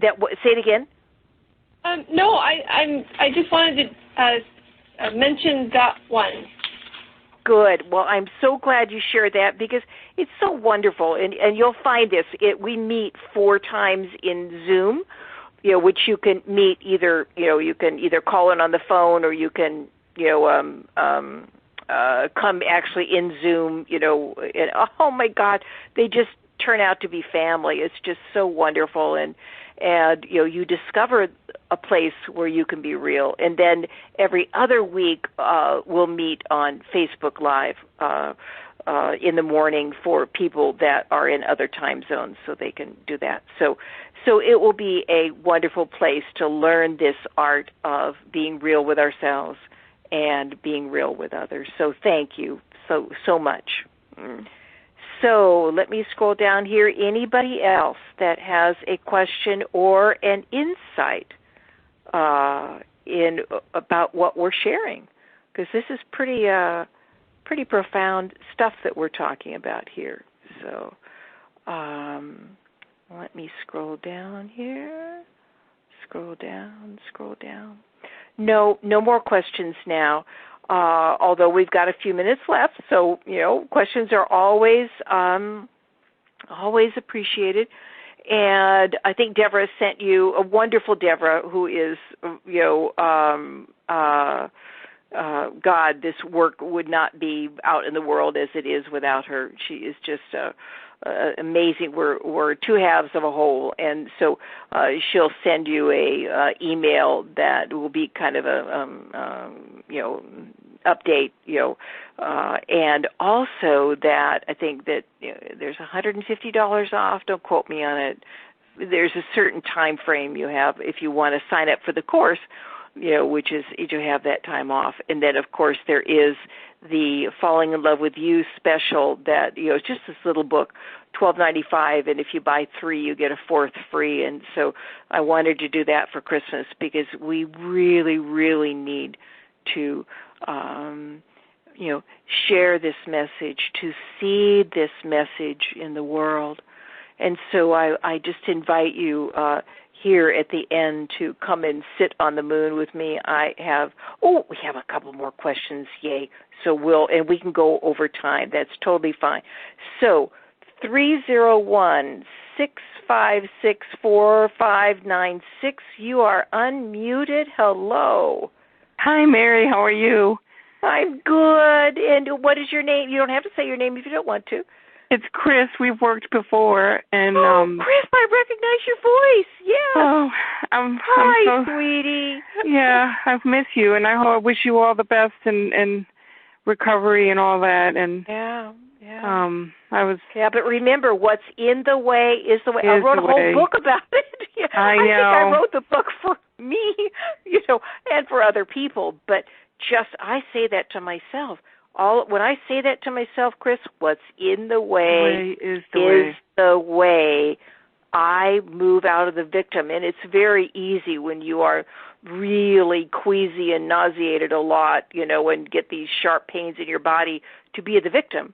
Speaker 1: Say it again.
Speaker 2: No, I just wanted to mention that one.
Speaker 1: Good. Well, I'm so glad you shared that because it's so wonderful, and you'll find this. We meet 4 times in Zoom, which you can meet either. You can either call in on the phone or you can come actually in Zoom. And oh my God, they just turn out to be family. It's just so wonderful, and you discover a place where you can be real. And then every other week we'll meet on Facebook Live in the morning for people that are in other time zones, so they can do that. So it will be a wonderful place to learn this art of being real with ourselves and being real with others. So thank you so much. So let me scroll down here. Anybody else that has a question or an insight about what we're sharing? Because this is pretty profound stuff that we're talking about here. So let me scroll down here. Scroll down. No more questions now. Although we've got a few minutes left, so questions are always appreciated. And I think Deborah sent you a wonderful Deborah, who is God. This work would not be out in the world as it is without her. She is just amazing. We're 2 halves of a whole, and so she'll send you a email that will be kind of a update, and also that I think that there's $150 off. Don't quote me on it. There's a certain time frame you have if you want to sign up for the course, which is you have that time off. And then, of course, there is the Falling in Love with You special that, it's just this little book, $12.95, and if you buy 3, you get a 4th free. And so I wanted to do that for Christmas because we really, really need to, share this message, to seed this message in the world. And so I just invite you here at the end to come and sit on the moon with me. We have a couple more questions, yay. So we can go over time. That's totally fine. So 301-656-4596, you are unmuted. Hello.
Speaker 3: Hi, Mary. How are you?
Speaker 1: I'm good. And what is your name? You don't have to say your name if you don't want to.
Speaker 3: It's Chris. We've worked before, and
Speaker 1: Chris, I recognize your voice. Yes.
Speaker 3: Oh,
Speaker 1: Hi, sweetie.
Speaker 3: Yeah, I've missed you, and I wish you all the best in recovery and all that. And
Speaker 1: yeah.
Speaker 3: Yeah,
Speaker 1: but remember, what's in the way is the way. I wrote a whole book about it.
Speaker 3: I know.
Speaker 1: think I wrote the book for me, and for other people. But I say that to myself. When I say that to myself, Chris, what's in the way
Speaker 3: is
Speaker 1: the way. I move out of the victim, and it's very easy when you are really queasy and nauseated a lot, and get these sharp pains in your body to be the victim.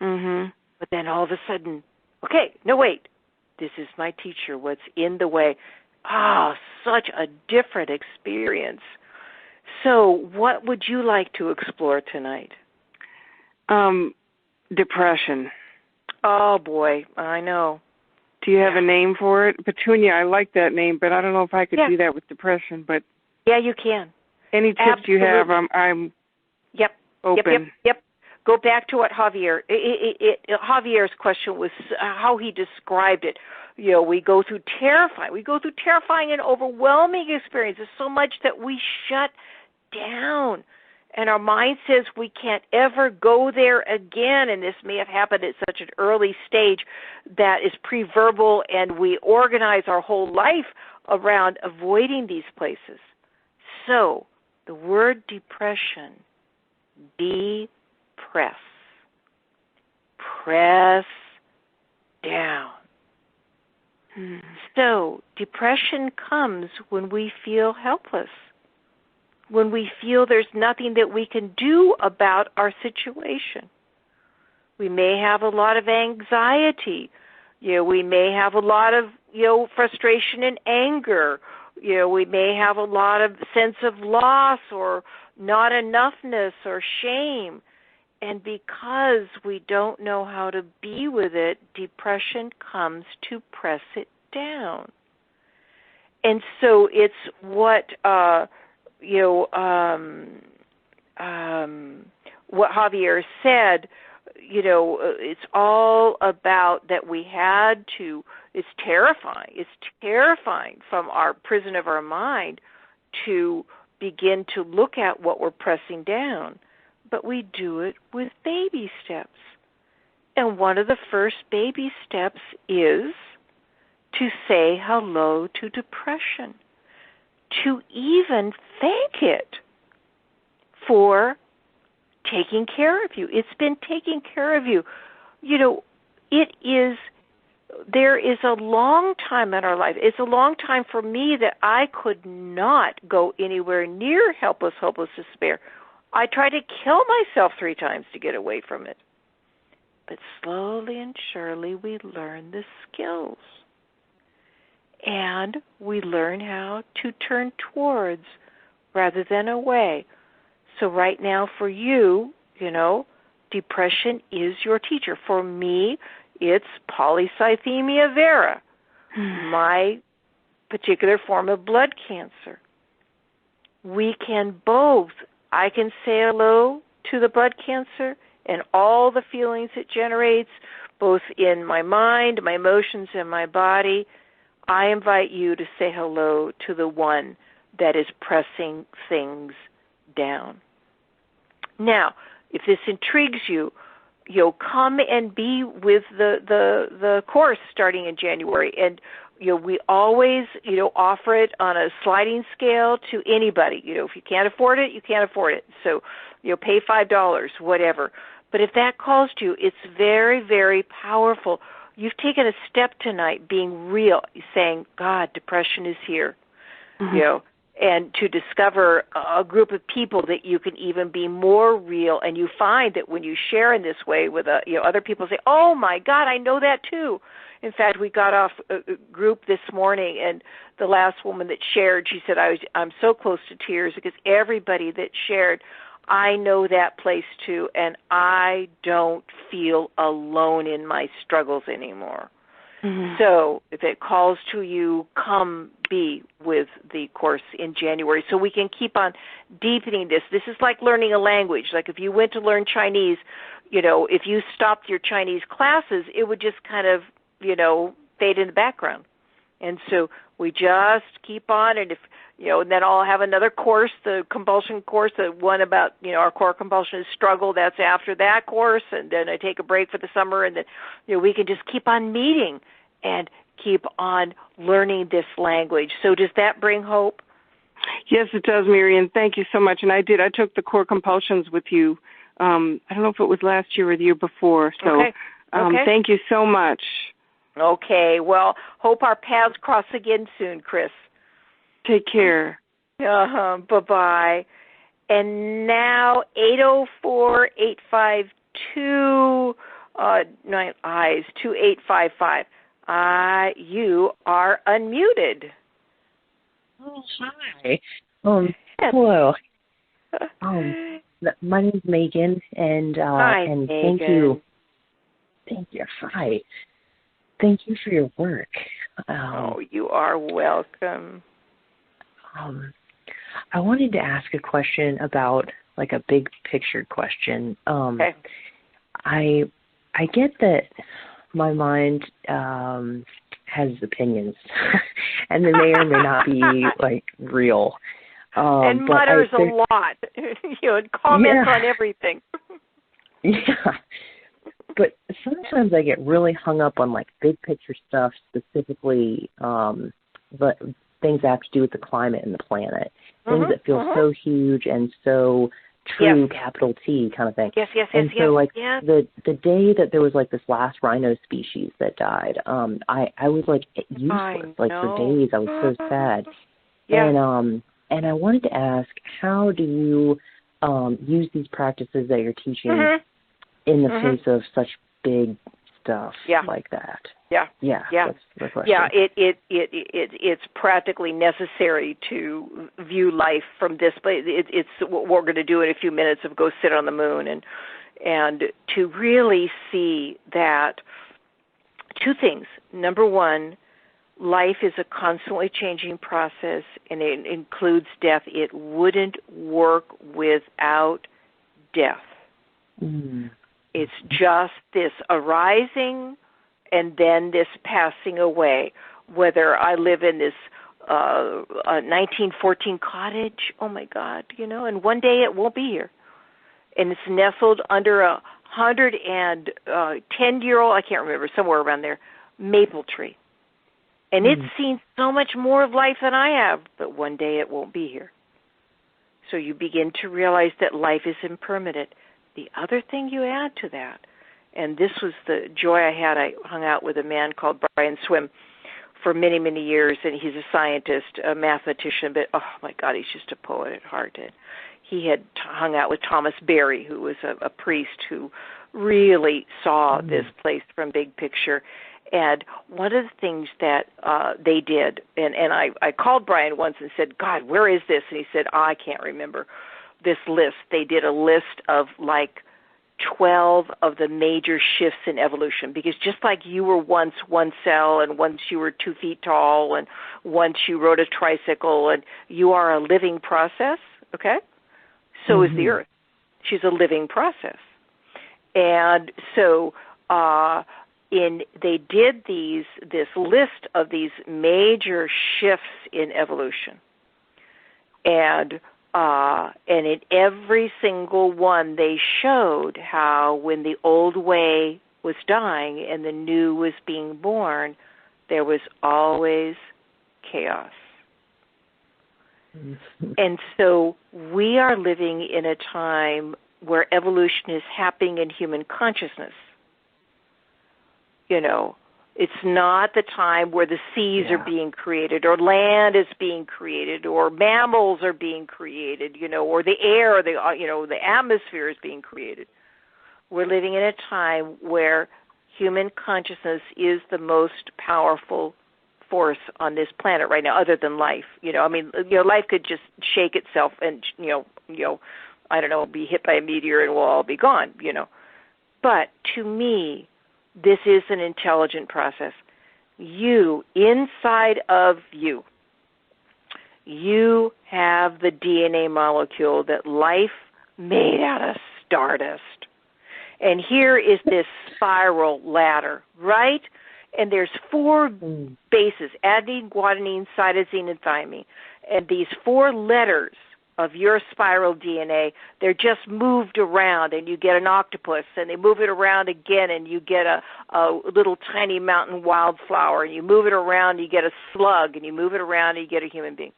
Speaker 3: Mhm.
Speaker 1: But then all of a sudden, okay, no, wait, this is my teacher. What's in the way? Such a different experience. So what would you like to explore tonight?
Speaker 3: Depression.
Speaker 1: Oh, boy, I know.
Speaker 3: Do you have a name for it? Petunia, I like that name, but I don't know if I could do that with depression. But
Speaker 1: yeah, you can.
Speaker 3: Any tips you have, I'm open.
Speaker 1: Yep. Go back to what Javier's question was, how he described it. We go through terrifying and overwhelming experiences so much that we shut down. and our mind says we can't ever go there again, and this may have happened at such an early stage that is pre-verbal, and we organize our whole life around avoiding these places. So, the word depression, depress. Press down. So, depression comes when we feel helpless, when we feel there's nothing that we can do about our situation. We may have a lot of anxiety. We may have a lot of, frustration and anger. We may have a lot of sense of loss or not enoughness or shame. And because we don't know how to be with it, depression comes to press it down. And so it's what what Javier said. It's all about that we had to. It's terrifying. It's terrifying from our prison of our mind to begin to look at what we're pressing down. But we do it with baby steps. And one of the first baby steps is to say hello to depression, to even thank it for taking care of you. It's been taking care of you. There is a long time in our life. It's a long time for me that I could not go anywhere near helpless, hopeless despair. I tried to kill myself 3 times to get away from it. But slowly and surely we learn the skills. And we learn how to turn towards rather than away. So right now for you, depression is your teacher. For me, it's polycythemia vera, my particular form of blood cancer. We can both. I can say hello to the blood cancer and all the feelings it generates, both in my mind, my emotions, and my body. I invite you to say hello to the one that is pressing things down. Now, if this intrigues you, come and be with the course starting in January. And we always, offer it on a sliding scale to anybody. If you can't afford it, you can't afford it. So, pay $5, whatever. But if that calls to you, it's very, very powerful. You've taken a step tonight being real, saying, God, depression is here, and to discover a group of people that you can even be more real. And you find that when you share in this way with other people say, oh, my God, I know that too. In fact, we got off a group this morning, and the last woman that shared, she said, I'm so close to tears because everybody that shared, I know that place too, and I don't feel alone in my struggles anymore. Mm-hmm. So if it calls to you, come be with the course in January so we can keep on deepening this. This is like learning a language. Like if you went to learn Chinese, if you stopped your Chinese classes, it would just kind of fade in the background. And so we just keep on, and and then I'll have another course, the compulsion course, the one about, our core compulsion is struggle. That's after that course, and then I take a break for the summer, and then, we can just keep on meeting and keep on learning this language. So does that bring hope?
Speaker 3: Yes, it does, Marian. Thank you so much. And I took the core compulsions with you. I don't know if it was last year or the year before. So
Speaker 1: okay.
Speaker 3: Thank you so much.
Speaker 1: Okay. Well, hope our paths cross again soon, Chris.
Speaker 3: Take care.
Speaker 1: Bye-bye. And now 804-852, 2855. You are unmuted.
Speaker 4: Oh, hi. Hello. My name is Megan, and
Speaker 1: hi,
Speaker 4: and
Speaker 1: Megan.
Speaker 4: Thank you. Hi. Thank you for your work.
Speaker 1: You are welcome.
Speaker 4: I wanted to ask a question about like a big picture question.
Speaker 1: Okay.
Speaker 4: I get that my mind has opinions, and they may or may not be like real.
Speaker 1: And mutters a lot, and comments on everything.
Speaker 4: Yeah. But sometimes I get really hung up on, like, big picture stuff, specifically but things that have to do with the climate and the planet, things that feel so huge and so true, capital T kind of thing.
Speaker 1: Yes.
Speaker 4: The day that there was, like, this last rhino species that died, I was, like, useless. Like, for days I was so sad. Yeah. And I wanted to ask, how do you use these practices that you're teaching in the face of such big stuff like that? Yeah. That's the question.
Speaker 1: Yeah, it's practically necessary to view life from this place. It's what we're going to do in a few minutes of go sit on the moon and to really see that two things. Number one, life is a constantly changing process, and it includes death. It wouldn't work without death. It's just this arising and then this passing away. Whether I live in this 1914 cottage, oh my God, and one day it won't be here. And it's nestled under a 110-year-old, I can't remember, somewhere around there, maple tree. And it's seen so much more of life than I have, but one day it won't be here. So you begin to realize that life is impermanent. The other thing you add to that, and this was the joy I had, I hung out with a man called Brian Swim for many, many years, and he's a scientist, a mathematician, but oh my God, he's just a poet at heart. And he had hung out with Thomas Berry, who was a priest who really saw this place from big picture. And one of the things that they did, and I called Brian once and said, God, where is this? And he said, I can't remember this list. They did a list of like 12 of the major shifts in evolution, because just like you were once one cell, and once you were 2 feet tall, and once you rode a tricycle, and you are a living process, okay? So is the Earth. She's a living process. And so they did this list of these major shifts in evolution, and in every single one they showed how when the old way was dying and the new was being born, there was always chaos. And so we are living in a time where evolution is happening in human consciousness. It's not the time where the seas are being created, or land is being created, or mammals are being created, or the air, the atmosphere is being created. We're living in a time where human consciousness is the most powerful force on this planet right now, other than life. Life could just shake itself and, I don't know, be hit by a meteor and we'll all be gone, But to me, this is an intelligent process. You, inside of you, you have the DNA molecule that life made out of stardust. And here is this spiral ladder, right? And there's 4 bases, adenine, guanine, cytosine, and thymine. And these 4 letters of your spiral DNA, they're just moved around, and you get an octopus, and they move it around again, and you get a little tiny mountain wildflower, and you move it around, and you get a slug, and you move it around, and you get a human being.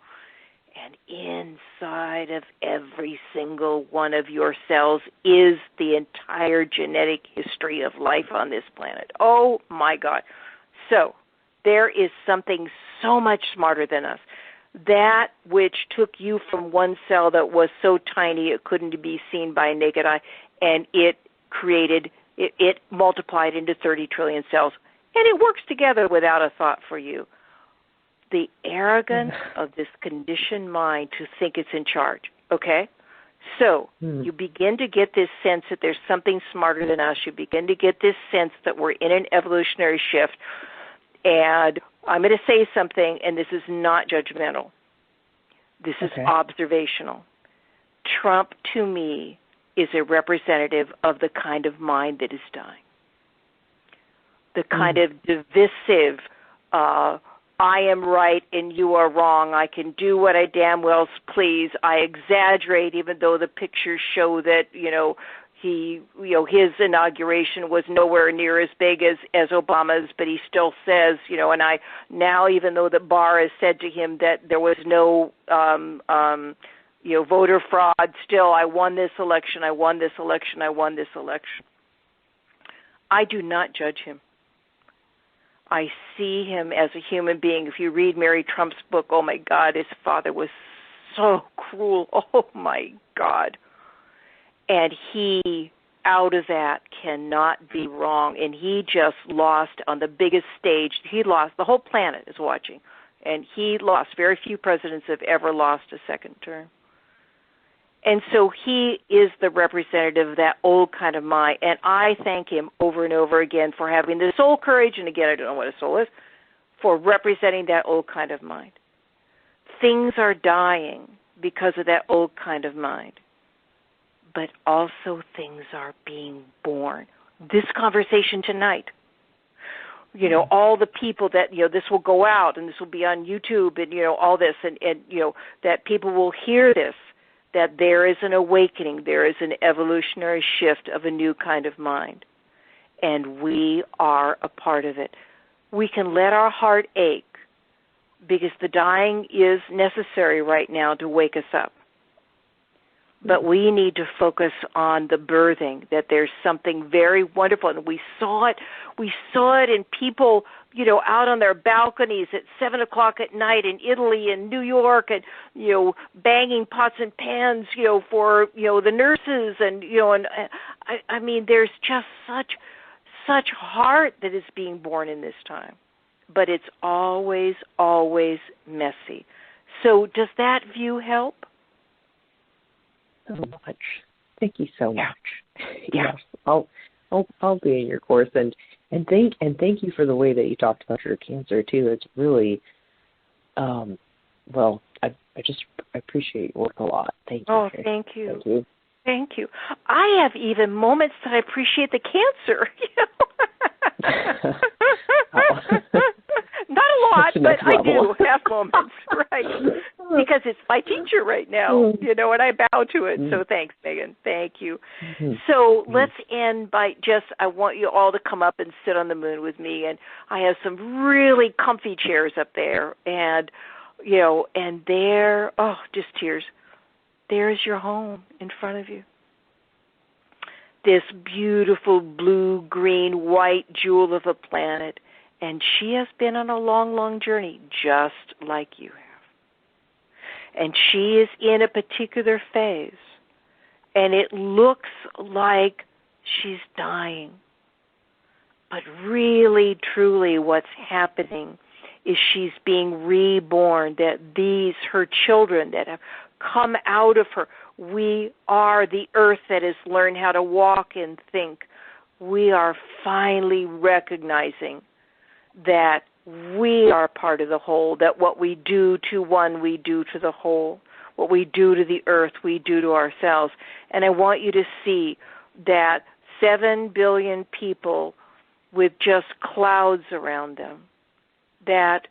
Speaker 1: And inside of every single one of your cells is the entire genetic history of life on this planet. Oh, my God. So there is something so much smarter than us. That which took you from one cell that was so tiny it couldn't be seen by a naked eye, and it multiplied into 30 trillion cells, and it works together without a thought for you. The arrogance of this conditioned mind to think it's in charge, okay? So you begin to get this sense that there's something smarter than us. You begin to get this sense that we're in an evolutionary shift. And I'm going to say something, and this is not judgmental. This is observational. Trump, to me, is a representative of the kind of mind that is dying. The kind of divisive, I am right and you are wrong. I can do what I damn well please. I exaggerate even though the pictures show that, his inauguration was nowhere near as big as Obama's, but he still says, and I now, even though the bar has said to him that there was no, voter fraud, still I won this election, I won this election, I won this election. I do not judge him. I see him as a human being. If you read Mary Trump's book, oh my God, his father was so cruel. Oh my God. And he, out of that, cannot be wrong. And he just lost on the biggest stage. He lost. The whole planet is watching. And he lost. Very few presidents have ever lost a second term. And so he is the representative of that old kind of mind. And I thank him over and over again for having the soul courage, and again, I don't know what a soul is, for representing that old kind of mind. Things are dying because of that old kind of mind. But also things are being born. This conversation tonight, all the people that, this will go out and this will be on YouTube and, all this and that people will hear this, that there is an awakening, there is an evolutionary shift of a new kind of mind. And we are a part of it. We can let our heart ache because the dying is necessary right now to wake us up. But we need to focus on the birthing, that there's something very wonderful. And we saw it in people, out on their balconies at 7 o'clock at night in Italy and New York and, banging pots and pans, for, the nurses and, I mean, there's just such heart that is being born in this time. But it's always, always messy. So does that view help?
Speaker 4: So much. Thank you so much.
Speaker 1: Yeah.
Speaker 4: Yes, I'll be in your course and thank you for the way that you talked about your cancer too. It's really, I appreciate your work a lot. Thank you.
Speaker 1: Oh, thank you.
Speaker 4: Thank you.
Speaker 1: Thank you. I have even moments that I appreciate the cancer. Not a lot, but I do have moments, right? Because it's my teacher right now, and I bow to it. So thanks, Megan. Thank you. So let's end by I want you all to come up and sit on the moon with me. And I have some really comfy chairs up there. And, and there, just tears. There's your home in front of you. This beautiful blue, green, white jewel of a planet. And she has been on a long, long journey, just like you have. And she is in a particular phase. And it looks like she's dying. But really, truly, what's happening is she's being reborn, that these, her children that have come out of her, we are the earth that has learned how to walk and think. We are finally recognizing that we are part of the whole, that what we do to one, we do to the whole. What we do to the earth, we do to ourselves. And I want you to see that 7 billion people with just clouds around them, that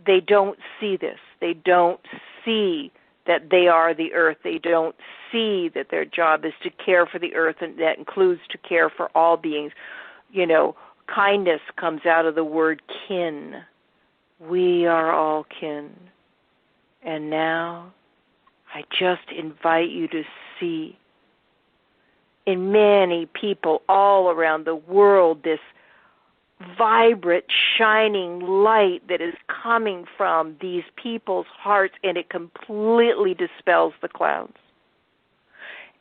Speaker 1: they don't see this. They don't see that they are the earth. They don't see that their job is to care for the earth, and that includes to care for all beings. Kindness comes out of the word kin. We are all kin. And now I just invite you to see in many people all around the world this vibrant, shining light that is coming from these people's hearts, and it completely dispels the clouds.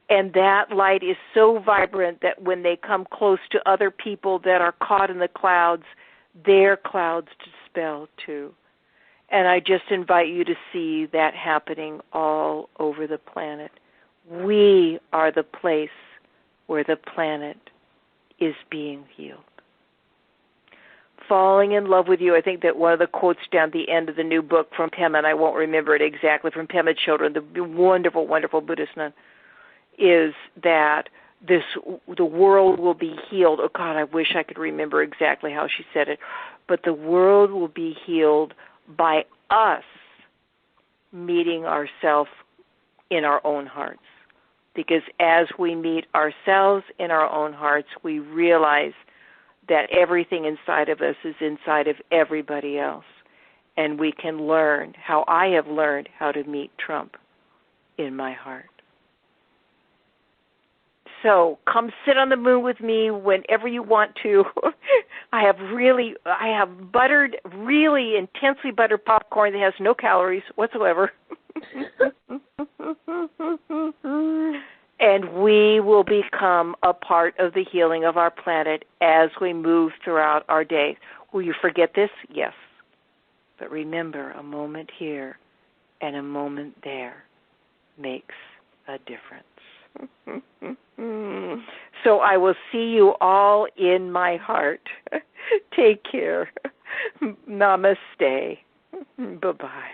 Speaker 1: And that light is so vibrant that when they come close to other people that are caught in the clouds, their clouds dispel too. And I just invite you to see that happening all over the planet. We are the place where the planet is being healed. Falling in love with you. I think that one of the quotes down the end of the new book from Pema, and I won't remember it exactly, from Pema Children, the wonderful, wonderful Buddhist nun, is that the world will be healed. Oh, God, I wish I could remember exactly how she said it. But the world will be healed by us meeting ourselves in our own hearts. Because as we meet ourselves in our own hearts, we realize that everything inside of us is inside of everybody else. And we can learn how I have learned how to meet Trump in my heart. So come sit on the moon with me whenever you want to. I have buttered, really intensely buttered popcorn that has no calories whatsoever. And we will become a part of the healing of our planet as we move throughout our day. Will you forget this? Yes. But remember, a moment here and a moment there makes a difference. So I will see you all in my heart. Take care. Namaste. Bye-bye.